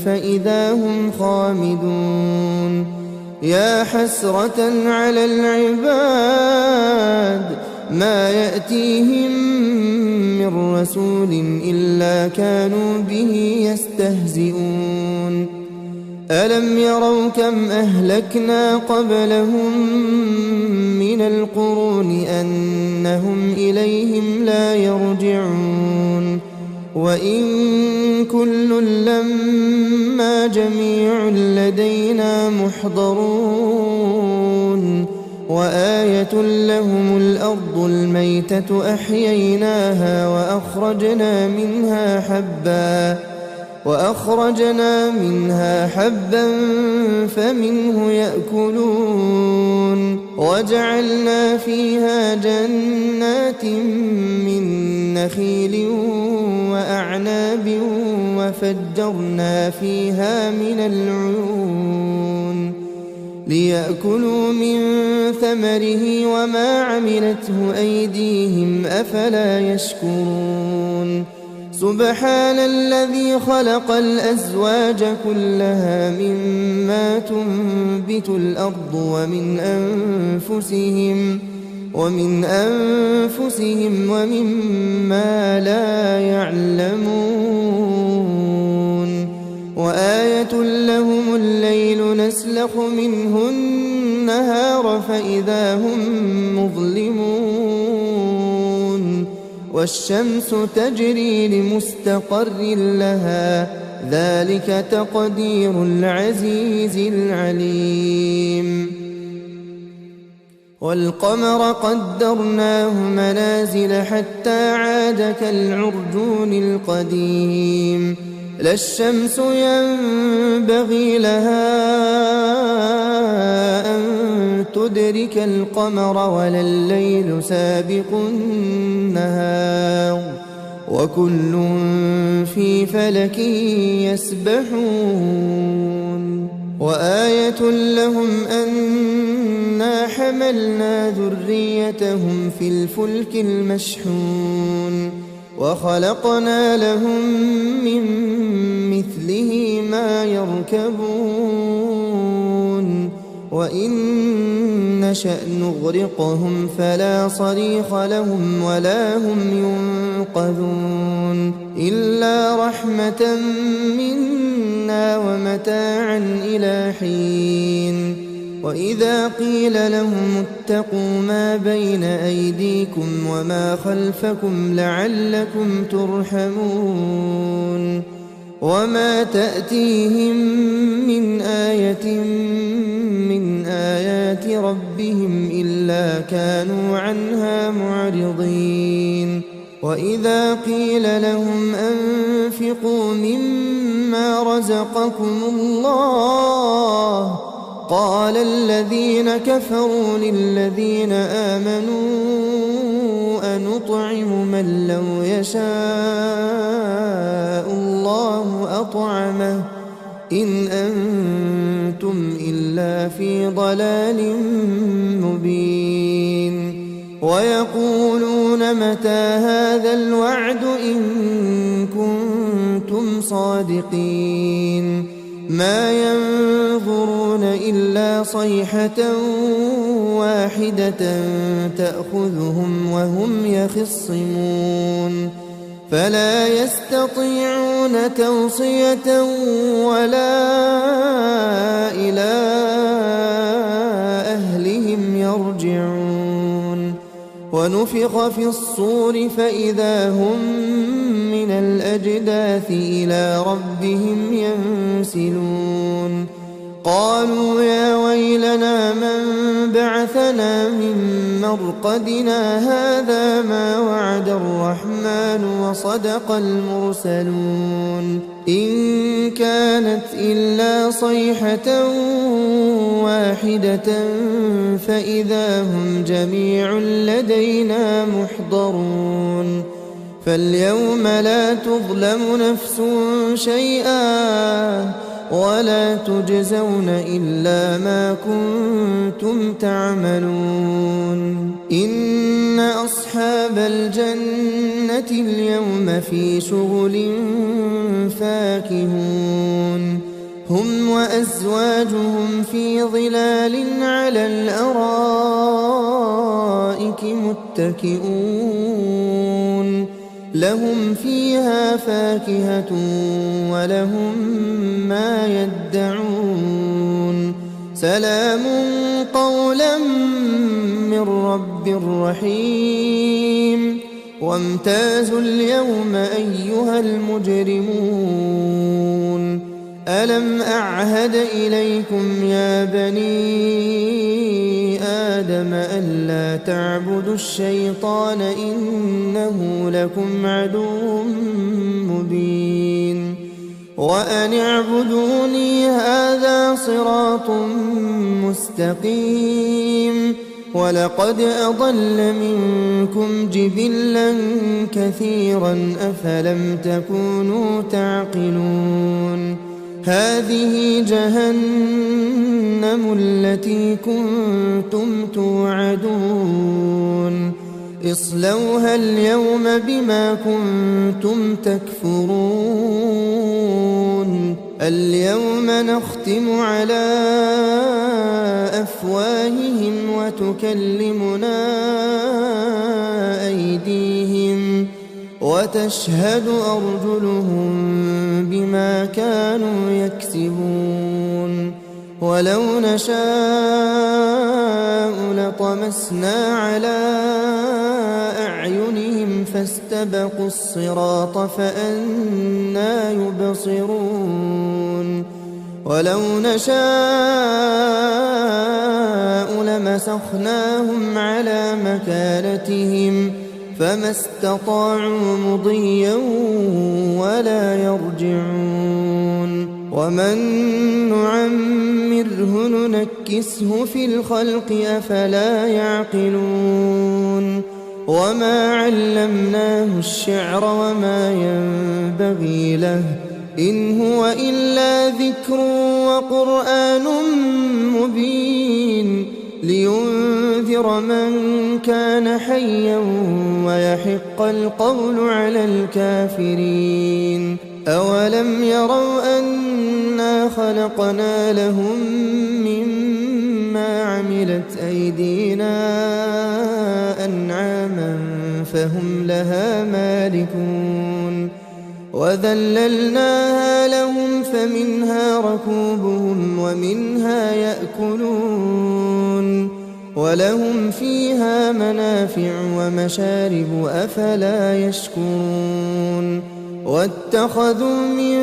فإذا هم خامدون يا حسرة على العباد ما يأتيهم من رسول إلا كانوا به يستهزئون ألم يروا كم أهلكنا قبلهم من القرون أنهم إليهم لا يرجعون وإن كل لما جميع لدينا محضرون وآية لهم الأرض الميتة أحييناها وأخرجنا منها حبا فمنه يأكلون وجعلنا فيها جنات من نخيل وأعناب وفجرنا فيها من العيون ليأكلوا من ثمره وما عملته أيديهم أفلا يشكرون سبحان الذي خلق الأزواج كلها مما تنبت الأرض ومن أنفسهم ومما لا يعلمون وآية لهم الليل نسلخ منه النهار فإذا هم مظلمون والشمس تجري لمستقر لها ذلك تقدير العزيز العليم والقمر قدرناه منازل حتى عاد كالعرجون القديم لا الشمس ينبغي لها أن تدرك القمر ولا الليل سابق النهار وكل في فلك يسبحون وآية لهم أنا حملنا ذريتهم في الفلك المشحون وخلقنا لهم من مثله ما يركبون وإن نشأ نغرقهم فلا صريخ لهم ولا هم ينقذون إلا رحمة منا ومتاعا إلى حين وإذا قيل لهم اتقوا ما بين أيديكم وما خلفكم لعلكم ترحمون وما تأتيهم من آية من آيات ربهم إلا كانوا عنها معرضين وإذا قيل لهم أنفقوا مما رزقكم الله قال الذين كفروا للذين آمنوا أنطعم من لو يشاء الله أطعمه إن أنتم إلا في ضلال مبين ويقولون متى هذا الوعد إن كنتم صادقين ما ينظرون إلا صيحة واحدة تأخذهم وهم يخصمون فلا يستطيعون توصية ولا إلى أهلهم يرجعون ونفخ في الصور فإذا هم من الأجداث إلى ربهم ينسلون قالوا يا ويلنا من بعثنا من مرقدنا هذا ما وعد الرحمن وصدق المرسلون إن كانت إلا صيحة واحدة فإذا هم جميع لدينا محضرون فاليوم لا تظلم نفس شيئا ولا تجزون إلا ما كنتم تعملون إن أصحاب الجنة اليوم في شغل فاكهون هم وأزواجهم في ظلال على الأرائك متكئون لهم فيها فاكهة ولهم ما يدعون سلام قولا من رب رحيم وامتازوا اليوم أيها المجرمون ألم أعهد إليكم يا بني آدم ألا تعبدوا الشيطان إنه لكم عدو مبين وأن اعبدوني هذا صراط مستقيم ولقد أضل منكم جبلا كثيرا أفلم تكونوا تعقلون هذه جهنم التي كنتم توعدون اصلوها اليوم بما كنتم تكفرون اليوم نختم على أفواههم وتكلمنا أيديهم وتشهد أرجلهم بما كانوا يكسبون ولو نشاء لطمسنا على أعينهم فاستبقوا الصراط فأنى يبصرون ولو نشاء لمسخناهم على مكانتهم فما استطاعوا مضيا ولا يرجعون ومن نعمره ننكسه في الخلق أفلا يعقلون وما علمناه الشعر وما ينبغي له إن هو إلا ذكر وقرآن مبين لينذر من كان حيا ويحق القول على الكافرين أولم يروا أنا خلقنا لهم مما عملت أيدينا أنعاما فهم لها مالكون وذللناها لهم فمنها ركوبهم ومنها يأكلون ولهم فيها منافع ومشارب أفلا يشكرون واتخذوا من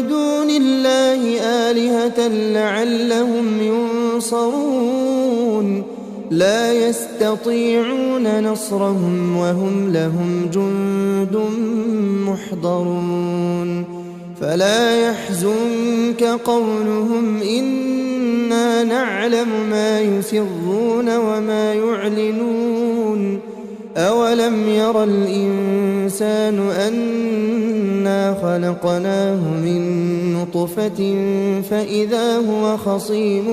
دون الله آلهة لعلهم ينصرون لا يستطيعون نصرهم وهم لهم جند محضرون فلا يحزنك قولهم إنا نعلم ما يسرون وما يعلنون أولم ير الإنسان أنا خلقناه من نطفة فإذا هو خصيم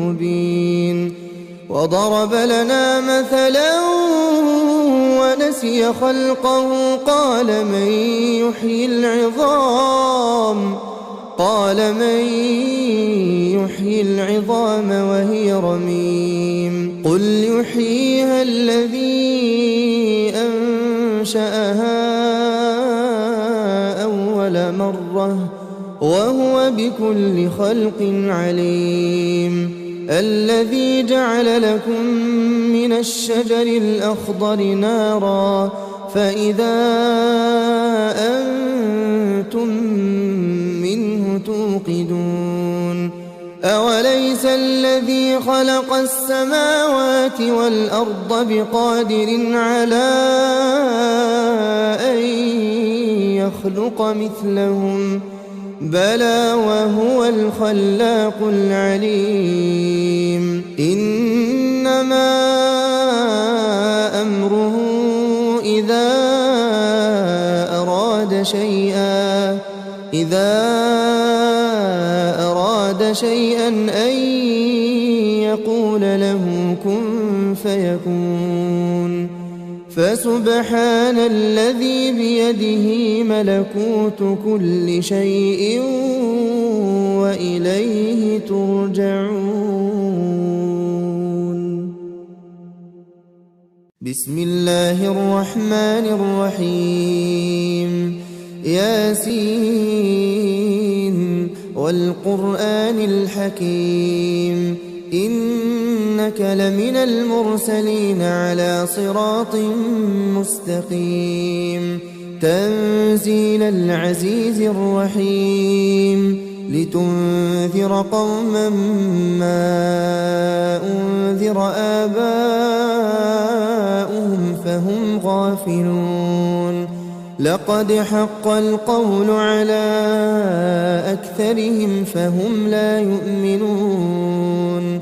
مبين وضرب لنا مثلا ونسي خلقه قال من يحيي العظام وهي رميم قل يحييها الذي أنشأها وهو بكل خلق عليم الذي جعل لكم من الشجر الأخضر نارا فإذا أنتم منه توقدون أوليس الذي خلق السماوات والأرض بقادر على أن يخلق مثلهم بلى وهو الخلاق العليم إنما أمره إذا أراد شيئا أن يقول له كن فيكون فسبحان الذي بيده ملكوت كل شيء وإليه ترجعون. بسم الله الرحمن الرحيم ياسين والقرآن الحكيم إنك لمن المرسلين على صراط مستقيم تنزيل العزيز الرحيم لتنذر قوما ما أنذر آباؤهم فهم غافلون لقد حق القول على أكثرهم فهم لا يؤمنون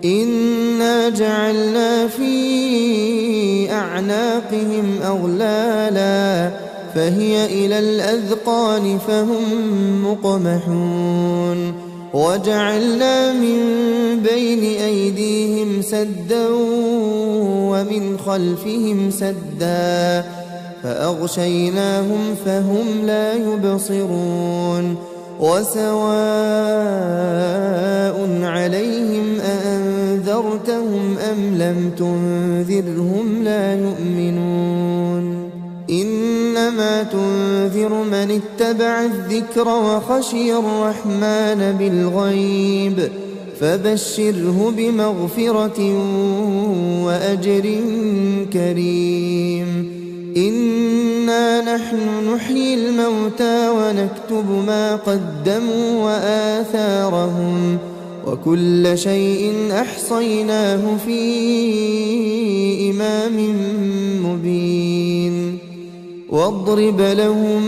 إنا جعلنا في أعناقهم أغلالا فهي إلى الأذقان فهم مقمحون وجعلنا من بين أيديهم سدا ومن خلفهم سدا فأغشيناهم فهم لا يبصرون وسواء عليهم أأنذرتهم أم لم تنذرهم لا يؤمنون إنما تنذر من اتبع الذكر وخشي الرحمن بالغيب فبشره بمغفرة وأجر كريم إنا نحن نحيي الموتى ونكتب ما قدموا وآثارهم وكل شيء أحصيناه في إمام مبين واضرب لهم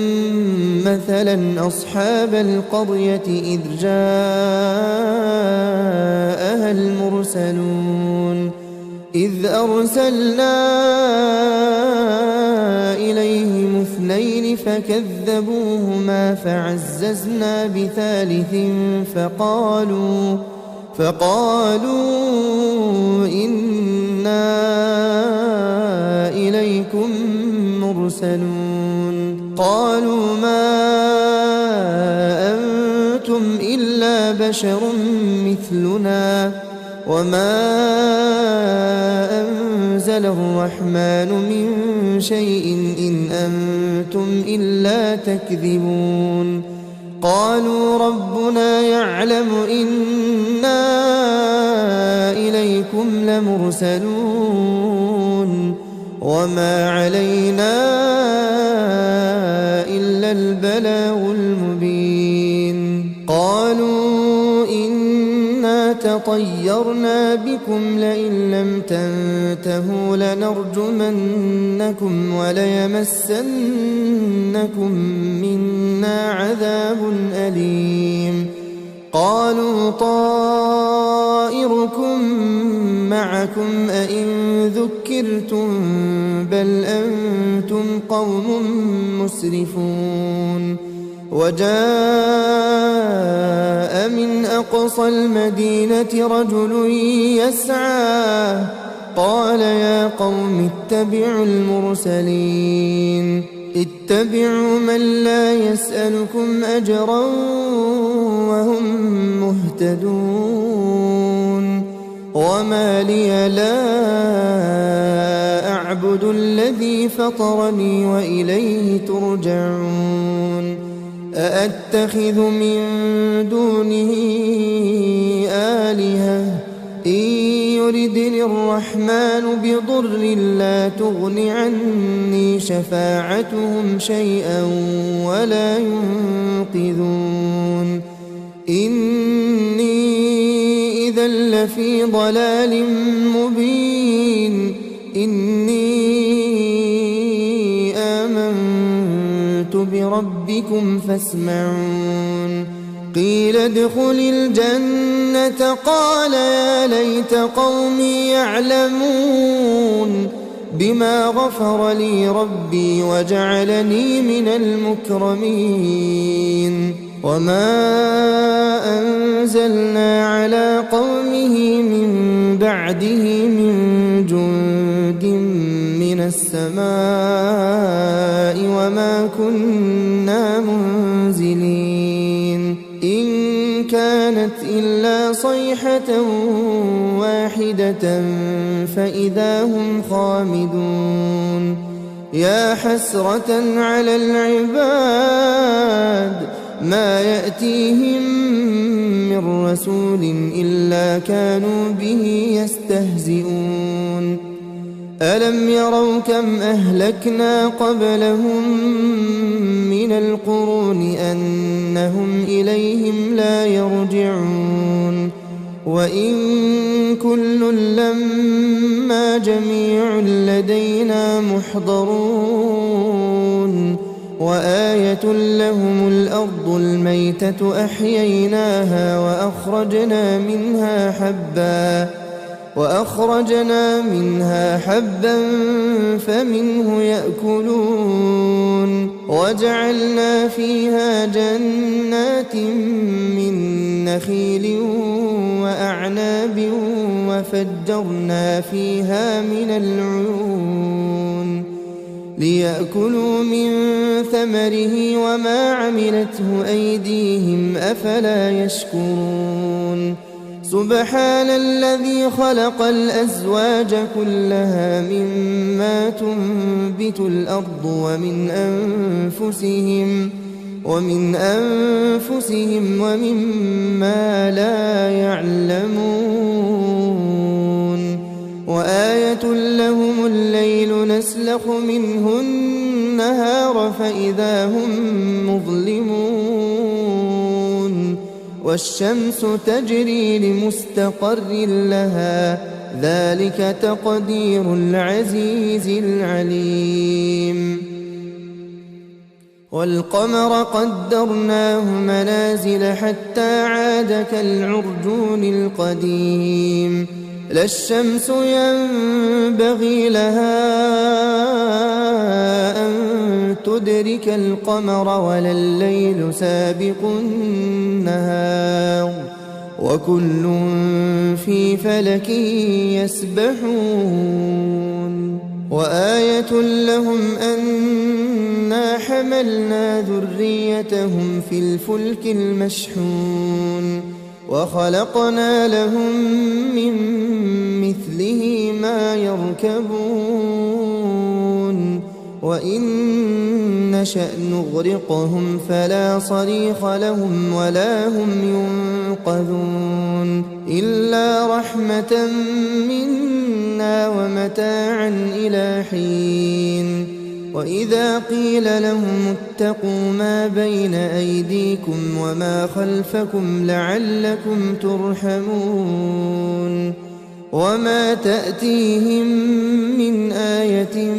مثلا أصحاب القرية إذ جاءها المرسلون إذ أرسلنا إليهم اثنين فكذبوهما فعززنا بثالث فقالوا إنا إليكم مرسلون قالوا ما أنتم إلا بشر مثلنا وما أنزل الرحمن من شيء إن أنتم إلا تكذبون قالوا ربنا يعلم إنا إليكم لمرسلون وما علينا إلا البلاغ المبين قالوا إنا تطيرنا بكم لئن لم تنتهوا لنرجمنكم وليمسنكم منا عذاب أليم قالوا طائركم معكم أئن ذكرتم بل أنتم قوم مسرفون وجاء من أقصى المدينة رجل يسعى قال يا قوم اتبعوا المرسلين اتبعوا من لا يسألكم أجرا وهم مهتدون وما لي لا أعبد الذي فطرني وإليه ترجعون أأتخذ من دونه آلهة إن يردني الرحمن بضر لا تغن عني شفاعتهم شيئا ولا ينقذون إني إذا لفي ضلال مبين إني آمنت بربكم فاسمعون قيل ادخل الجنة قال يا ليت قومي يعلمون بما غفر لي ربي وجعلني من المكرمين وما أنزلنا على قومه من بعده من جند من السماء وما كنا منزلين إن كانت إلا صيحة واحدة فإذا هم خامدون يا حسرة على العباد ما يأتيهم من رسول إلا كانوا به يستهزئون ألم يروا كم أهلكنا قبلهم من القرون أنهم إليهم لا يرجعون وإن كل لما جميع لدينا محضرون وآية لهم الأرض الميتة أحييناها وأخرجنا منها حبا فمنه يأكلون وجعلنا فيها جنات من نخيل وأعناب وفجرنا فيها من العيون ليأكلوا من ثمره وما عملته أيديهم أفلا يشكرون سبحان الذي خلق الأزواج كلها مما تنبت الأرض ومن أنفسهم ومما لا يعلمون وآية لهم الليل نسلخ منه النهار فإذا هم مظلمون والشمس تجري لمستقر لها ذلك تقدير العزيز العليم والقمر قدرناه منازل حتى عاد كالعرجون القديم لا الشمس ينبغي لها أن تدرك القمر ولا الليل سابق النهار وكل في فلك يسبحون وآية لهم أنا حملنا ذريتهم في الفلك المشحون وخلقنا لهم من مثله ما يركبون وإن نشأ نغرقهم فلا صريخ لهم ولا هم ينقذون إلا رحمة منا ومتاعا إلى حين وإذا قيل لهم اتقوا ما بين أيديكم وما خلفكم لعلكم ترحمون وما تأتيهم من آية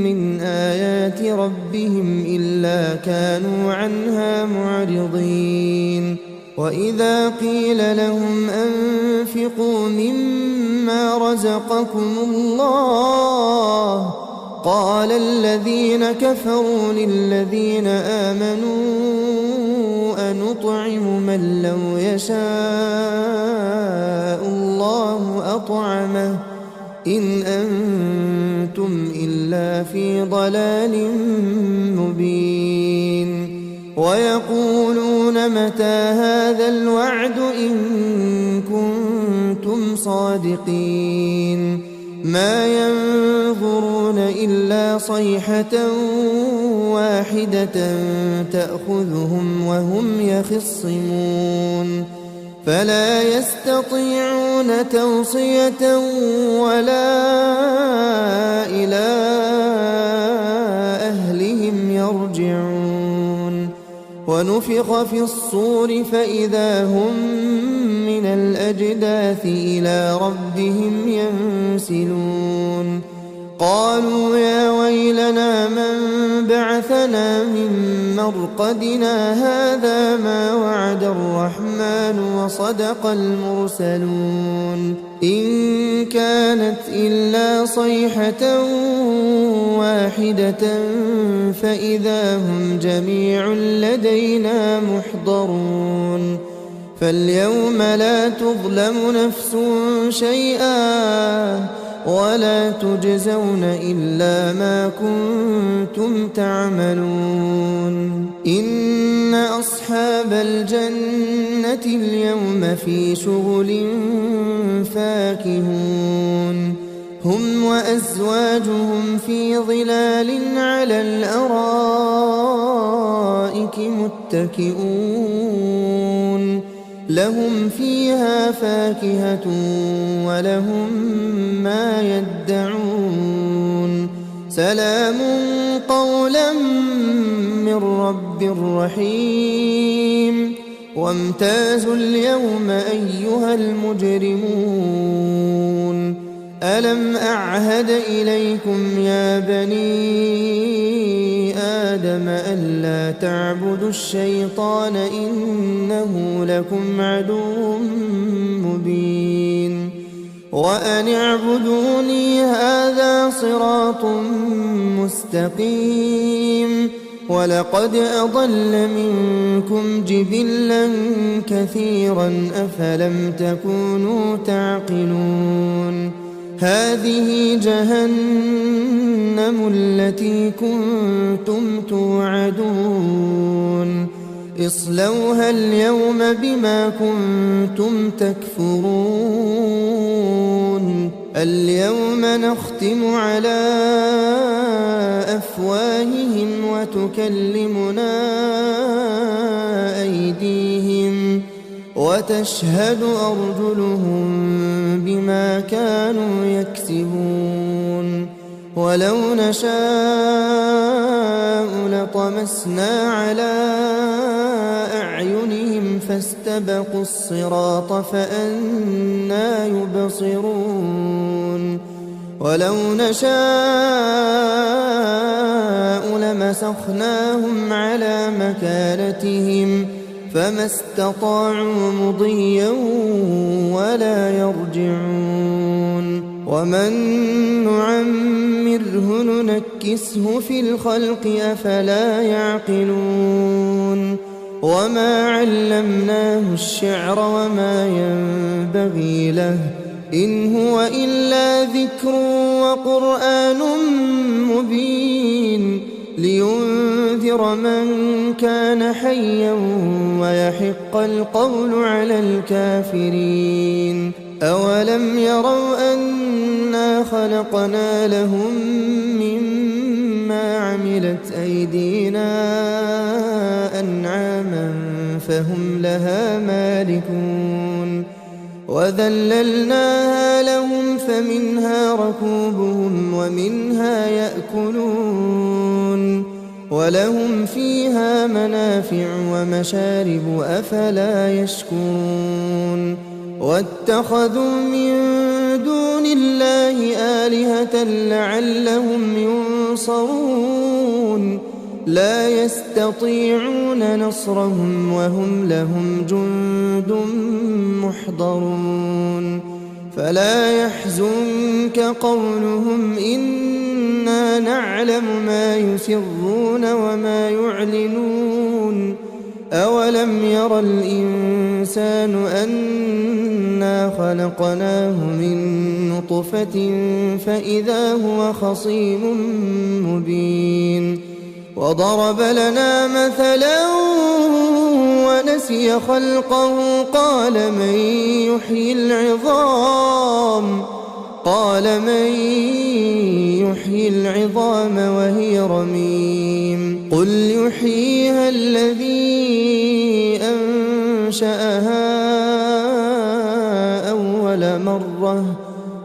من آيات ربهم إلا كانوا عنها معرضين وإذا قيل لهم أنفقوا مما رزقكم الله قال الذين كفروا للذين آمنوا أنطعم من لو يشاء الله أطعمه إن أنتم إلا في ضلال مبين ويقولون متى هذا الوعد إن كنتم صادقين ما ينظرون إلا صيحة واحدة تأخذهم وهم يخصمون فلا يستطيعون توصية ولا إلى أهلهم يرجعون ونفخ في الصور فإذا هم من الأجداث إلى ربهم ينسلون قالوا يا ويلنا من بعثنا من مرقدنا هذا ما وعد الرحمن وصدق المرسلون إن كانت إلا صيحة واحدة فإذا هم جميع لدينا محضرون فاليوم لا تظلم نفس شيئا ولا تجزون إلا ما كنتم تعملون إن أصحاب الجنة اليوم في شغل فاكهون هم وأزواجهم في ظلال على الأرائك متكئون لهم فيها فاكهة ولهم ما يدعون سلام قولا من رب رحيم وامتازوا اليوم أيها المجرمون ألم أعهد إليكم يا بني آدم ألا تعبدوا الشيطان إنه لكم عدو مبين وأن اعبدوني هذا صراط مستقيم ولقد أضل منكم جبلا كثيرا أفلم تكونوا تعقلون هذه جهنم التي كنتم توعدون اصلوها اليوم بما كنتم تكفرون اليوم نختم على أفواههم وتكلمنا أيديهم وتشهد أرجلهم بما كانوا يكسبون ولو نشاء لطمسنا على أعينهم فاستبقوا الصراط فأنى يبصرون ولو نشاء لمسخناهم على مكانتهم فما استطاعوا مضيا ولا يرجعون ومن نعمره ننكسه في الخلق أفلا يعقلون وما علمناه الشعر وما ينبغي له إن هو إلا ذكر وقرآن مبين لينذر من كان حيا ويحق القول على الكافرين أولم يروا أنا خلقنا لهم مما عملت أيدينا أنعاما فهم لها مالكون وذللناها لهم فمنها ركوبهم ومنها يأكلون ولهم فيها منافع ومشارب أفلا يشكرون واتخذوا من دون الله آلهة لعلهم ينصرون لا يستطيعون نصرهم وهم لهم جند محضرون فلا يحزنك قولهم إنا نعلم ما يسرون وما يعلنون أولم ير الإنسان أنا خلقناه من نطفة فإذا هو خصيم مبين وضرب لنا مثلا ونسي خلقه قال من يحيي العظام وهي رميم قل يحييها الذي أنشأها أول مرة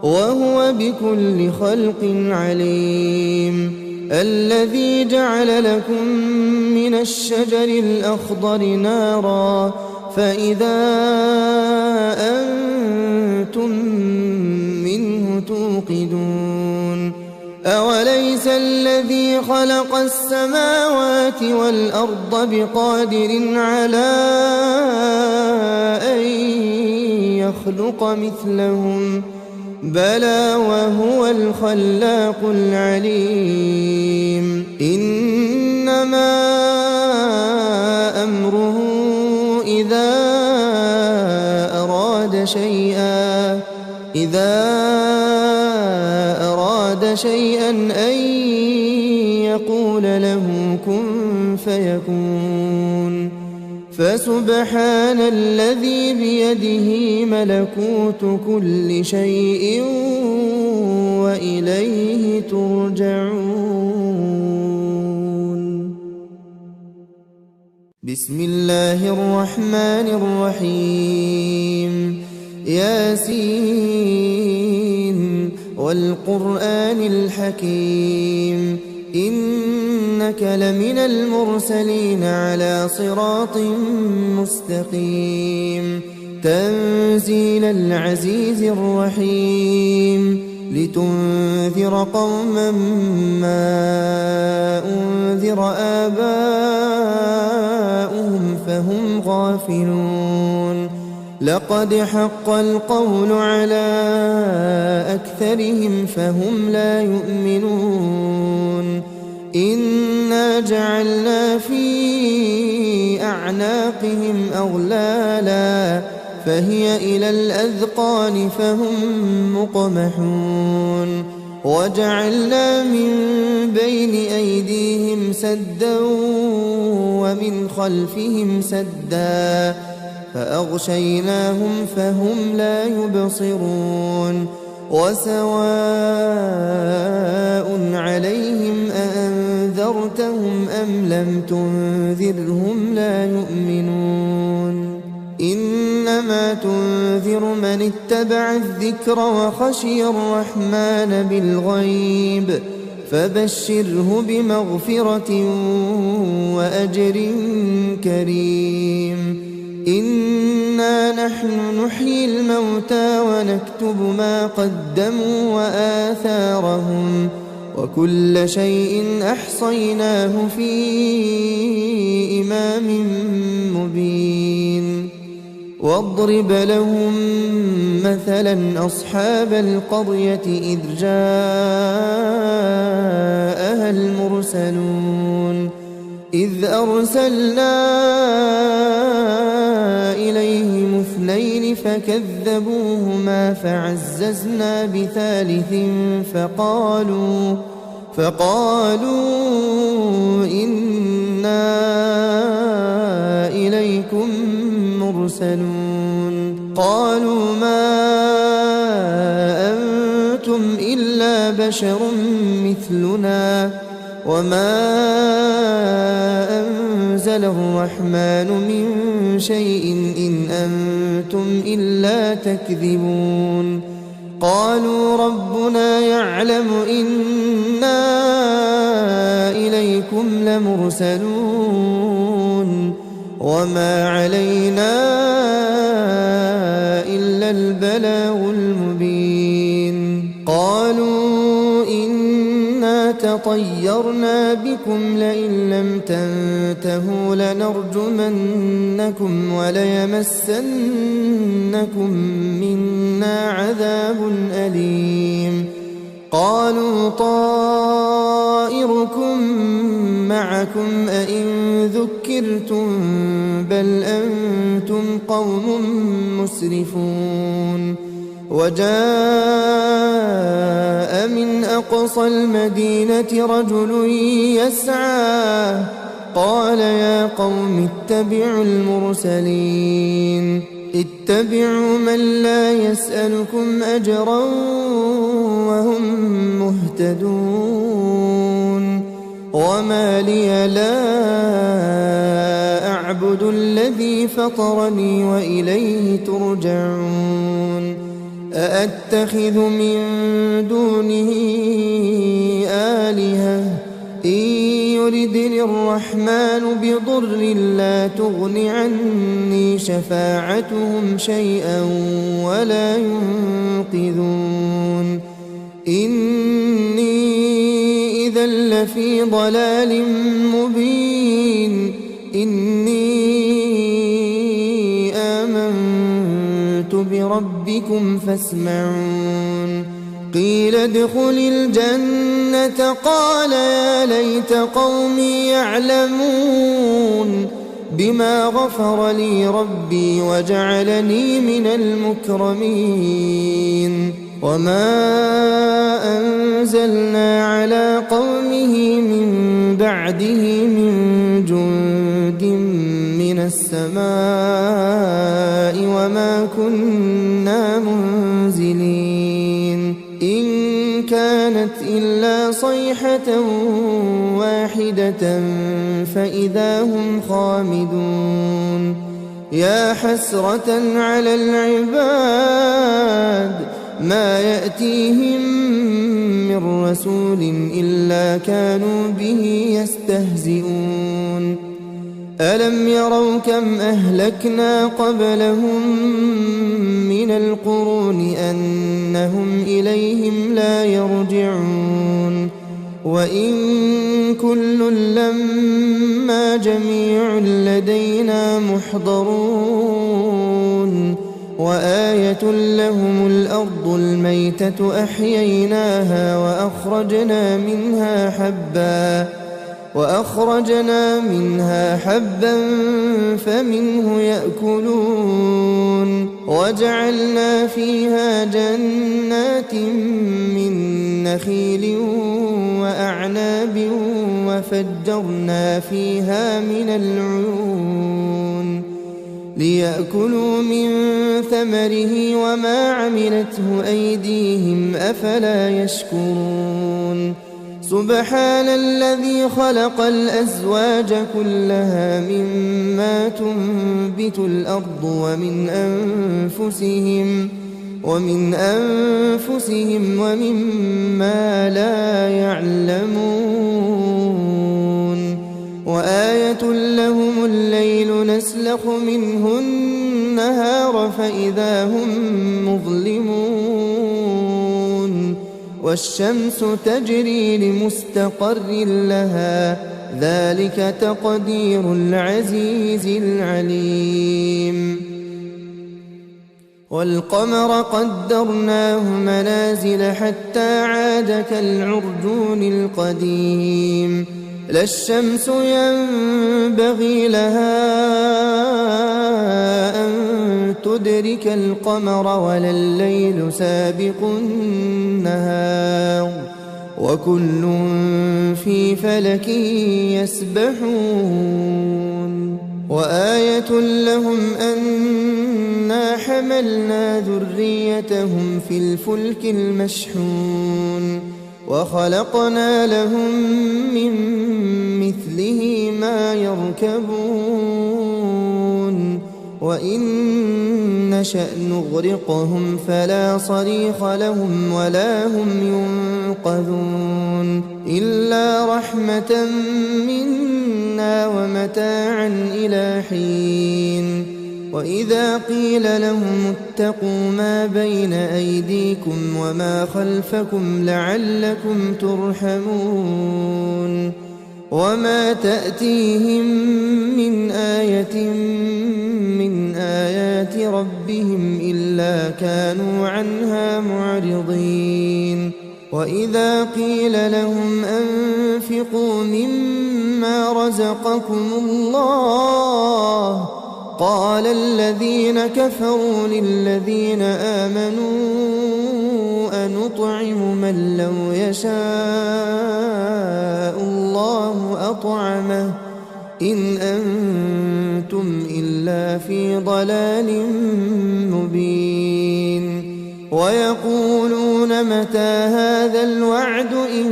وهو بكل خلق عليم الذي جعل لكم من الشجر الأخضر نارا فإذا أنتم منه توقدون أوليس الذي خلق السماوات والأرض بقادر على أن يخلق مثلهم بلى وهو الخلاق العليم إنما أمره إذا أراد شيئا أن يقول له كن فيكون فسبحان الذي بيده ملكوت كل شيء وإليه ترجعون. بسم الله الرحمن الرحيم ياسين والقرآن الحكيم إنك لمن المرسلين على صراط مستقيم تنزيل العزيز الرحيم لتنذر قوما ما أنذر آباؤهم فهم غافلون لقد حق القول على أكثرهم فهم لا يؤمنون إنا جعلنا في أعناقهم أغلالا فهي إلى الأذقان فهم مقمحون وجعلنا من بين أيديهم سدا ومن خلفهم سدا فأغشيناهم فهم لا يبصرون وسواء عليهم أأنذرتهم أم لم تنذرهم لا يؤمنون إنما تنذر من اتبع الذكر وخشي الرحمن بالغيب فبشره بمغفرة وأجر كريم إنا نحن نحيي الموتى ونكتب ما قدموا وآثارهم وكل شيء أحصيناه في إمام مبين واضرب لهم مثلا أصحاب القرية إذ جاءها المرسلون إذ أرسلنا إليهم اثنين فكذبوهما فعززنا بثالث فقالوا إنا إليكم مرسلون قالوا ما أنتم إلا بشر مثلنا وما أنزل الرحمن من شيء إن أنتم إلا تكذبون قالوا ربنا يعلم إنا إليكم لمرسلون وما علينا إلا البلاغ المبين قالوا إنا تطيرنا بكم لئن لم تنتهوا لنرجمنكم وليمسنكم منا عذاب أليم قالوا طائركم معكم أئن ذكرتم بل أنتم قوم مسرفون وجاء من أقصى المدينة رجل يسعى قال يا قوم اتبعوا المرسلين اتبعوا من لا يسألكم أجرا وهم مهتدون وما لي لا أعبد الذي فطرني وإليه ترجعون أأتخذ من دونه آلهة إن يردني الرحمن بضر لا تغن عني شفاعتهم شيئا ولا ينقذون إني إذا لفي ضلال مبين إني آمنت بربكم فاسمعون قيل ادخل الجنة قال يا ليت قومي يعلمون بما غفر لي ربي وجعلني من المكرمين وما أنزلنا على قومه من بعده من جند من السماء وما كنا منزلين إن كانت إلا صيحة واحدة فإذا هم خامدون يا حسرة على العباد ما يأتيهم من رسول إلا كانوا به يستهزئون ألم يروا كم أهلكنا قبلهم من القرون أنهم إليهم لا يرجعون وإن كل لما جميع لدينا محضرون وآية لهم الأرض الميتة أحييناها وأخرجنا منها حبا فمنه يأكلون وجعلنا فيها جنات من نخيل وأعناب وفجرنا فيها من العيون ليأكلوا من ثمره وما عملته أيديهم أفلا يشكرون سبحان الذي خلق الأزواج كلها مما تنبت الأرض ومن أنفسهم ومما لا يعلمون وآية لهم الليل نسلخ منه النهار فإذا هم مظلمون والشمس تجري لمستقر لها ذلك تقدير العزيز العليم والقمر قدرناه منازل حتى عاد كالعرجون القديم لا الشمس ينبغي لها أن تدرك القمر ولا الليل سابق النهار وكل في فلك يسبحون وآية لهم أنا حملنا ذريتهم في الفلك المشحون وخلقنا لهم من مثله ما يركبون وإن نشأ نغرقهم فلا صريخ لهم ولا هم ينقذون إلا رحمة منا ومتاعا إلى حين وإذا قيل لهم اتقوا ما بين أيديكم وما خلفكم لعلكم ترحمون وما تأتيهم من آية من آيات ربهم إلا كانوا عنها معرضين وإذا قيل لهم أنفقوا مما رزقكم الله قال الذين كفروا للذين آمنوا أنطعم من لو يشاء الله أطعمه إن أنتم إلا في ضلال مبين ويقولون متى هذا الوعد إن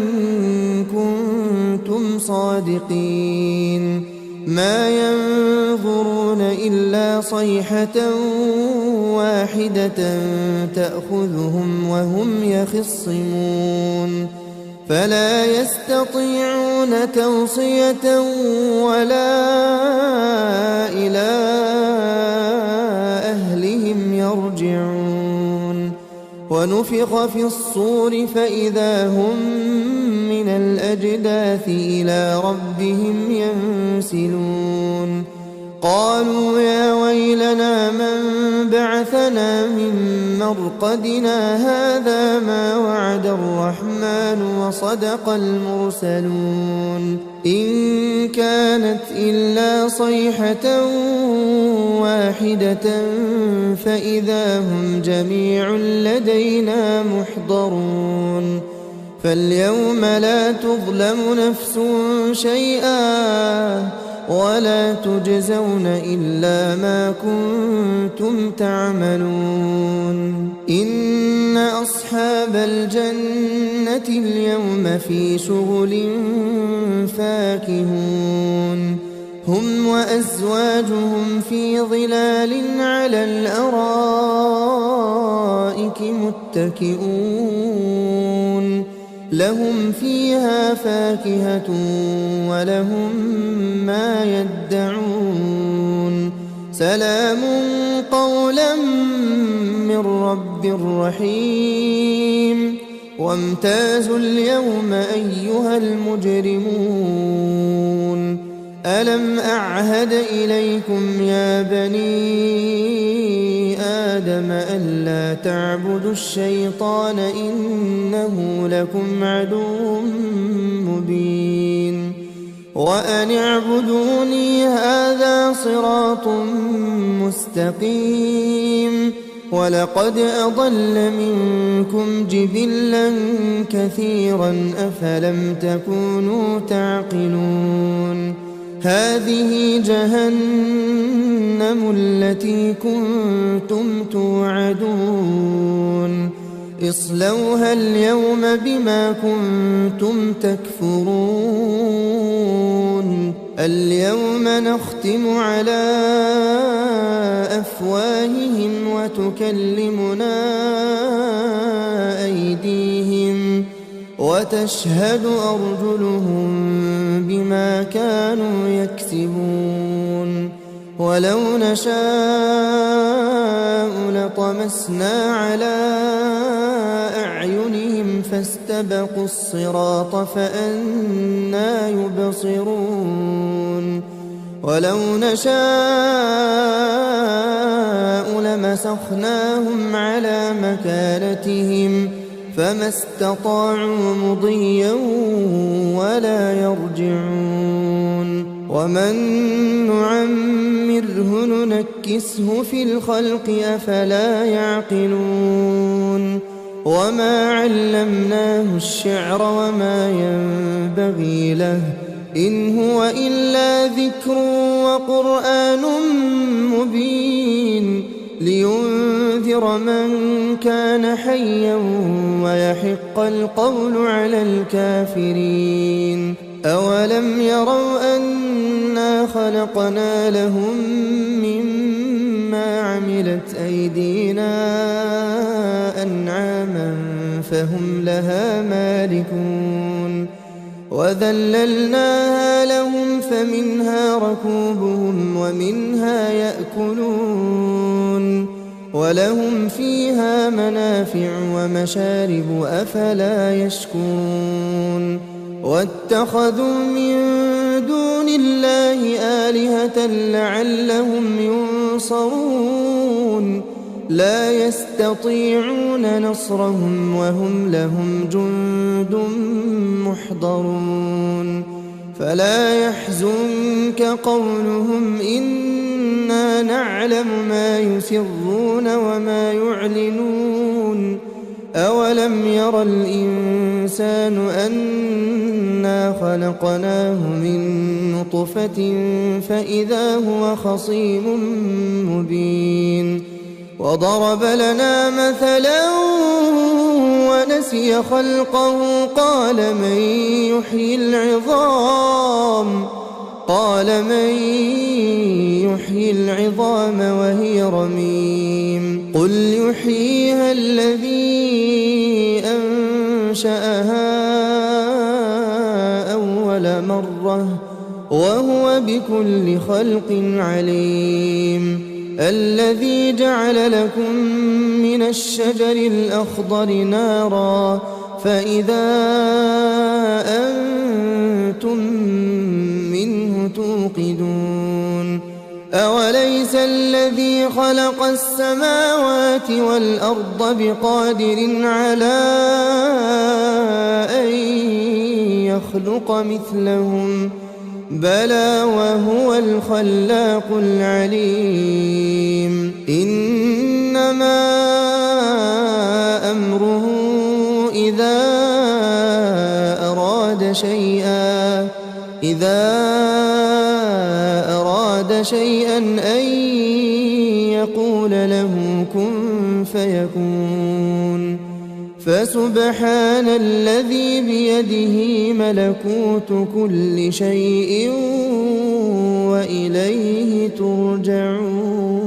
كنتم صادقين ما ينظرون إلا صيحة واحدة تأخذهم وهم يخصمون فلا يستطيعون توصية ولا إلى أهلهم يرجعون ونفخ في الصور فإذا هم من الأجداث إلى ربهم ينسلون قالوا يا ويلنا من بعثنا من مرقدنا هذا ما وعد الرحمن وصدق المرسلون إن كانت إلا صيحة واحدة فإذا هم جميع لدينا محضرون فاليوم لا تظلم نفس شيئا ولا تجزون إلا ما كنتم تعملون إن أصحاب الجنة اليوم في شغل فاكهون هم وأزواجهم في ظلال على الأرائك متكئون لهم فيها فاكهة ولهم ما يدعون سلام قولا من رب رحيم وامتازوا اليوم أيها المجرمون ألم أعهد إليكم يا بني آدم ألا تعبدوا الشيطان إنه لكم عدو مبين وأن اعبدوني هذا صراط مستقيم ولقد أضل منكم جبلا كثيرا أفلم تكونوا تعقلون هذه جهنم التي كنتم توعدون اصلوها اليوم بما كنتم تكفرون اليوم نختم على أفواههم وتكلمنا أيديهم وتشهد أرجلهم بما كانوا يكسبون ولو نشاء لطمسنا على أعينهم فاستبقوا الصراط فأنى يبصرون ولو نشاء لمسخناهم على مكانتهم فما استطاعوا مضيا ولا يرجعون ومن نعمره ننكسه في الخلق أفلا يعقلون وما علمناه الشعر وما ينبغي له إن هو إلا ذكر وقرآن مبين لينذر من كان حيا ويحق القول على الكافرين أولم يروا أنا خلقنا لهم مما عملت أيدينا أنعاما فهم لها مالكون وذللناها لهم فمنها ركوبهم ومنها يأكلون ولهم فيها منافع ومشارب أفلا يشكرون واتخذوا من دون الله آلهة لعلهم ينصرون لا يستطيعون نصرهم وهم لهم جند محضرون فلا يحزنك قولهم إنا نعلم ما يسرون وما يعلنون أولم ير الإنسان أنا خلقناه من نطفة فإذا هو خصيم مبين وضرب لنا مثلا ونسي خلقه قال من يحيي العظام وهي رميم قل يحييها الذي أنشأها أول مرة وهو بكل خلق عليم الذي جعل لكم من الشجر الأخضر نارا فإذا أنتم منه توقدون أوليس الذي خلق السماوات والأرض بقادر على أن يخلق مثلهم بلى وهو الخلاق العليم إنما أمره إذا أراد شيئا أن يقول له كن فيكون فسبحان الذي بيده ملكوت كل شيء وإليه ترجعون.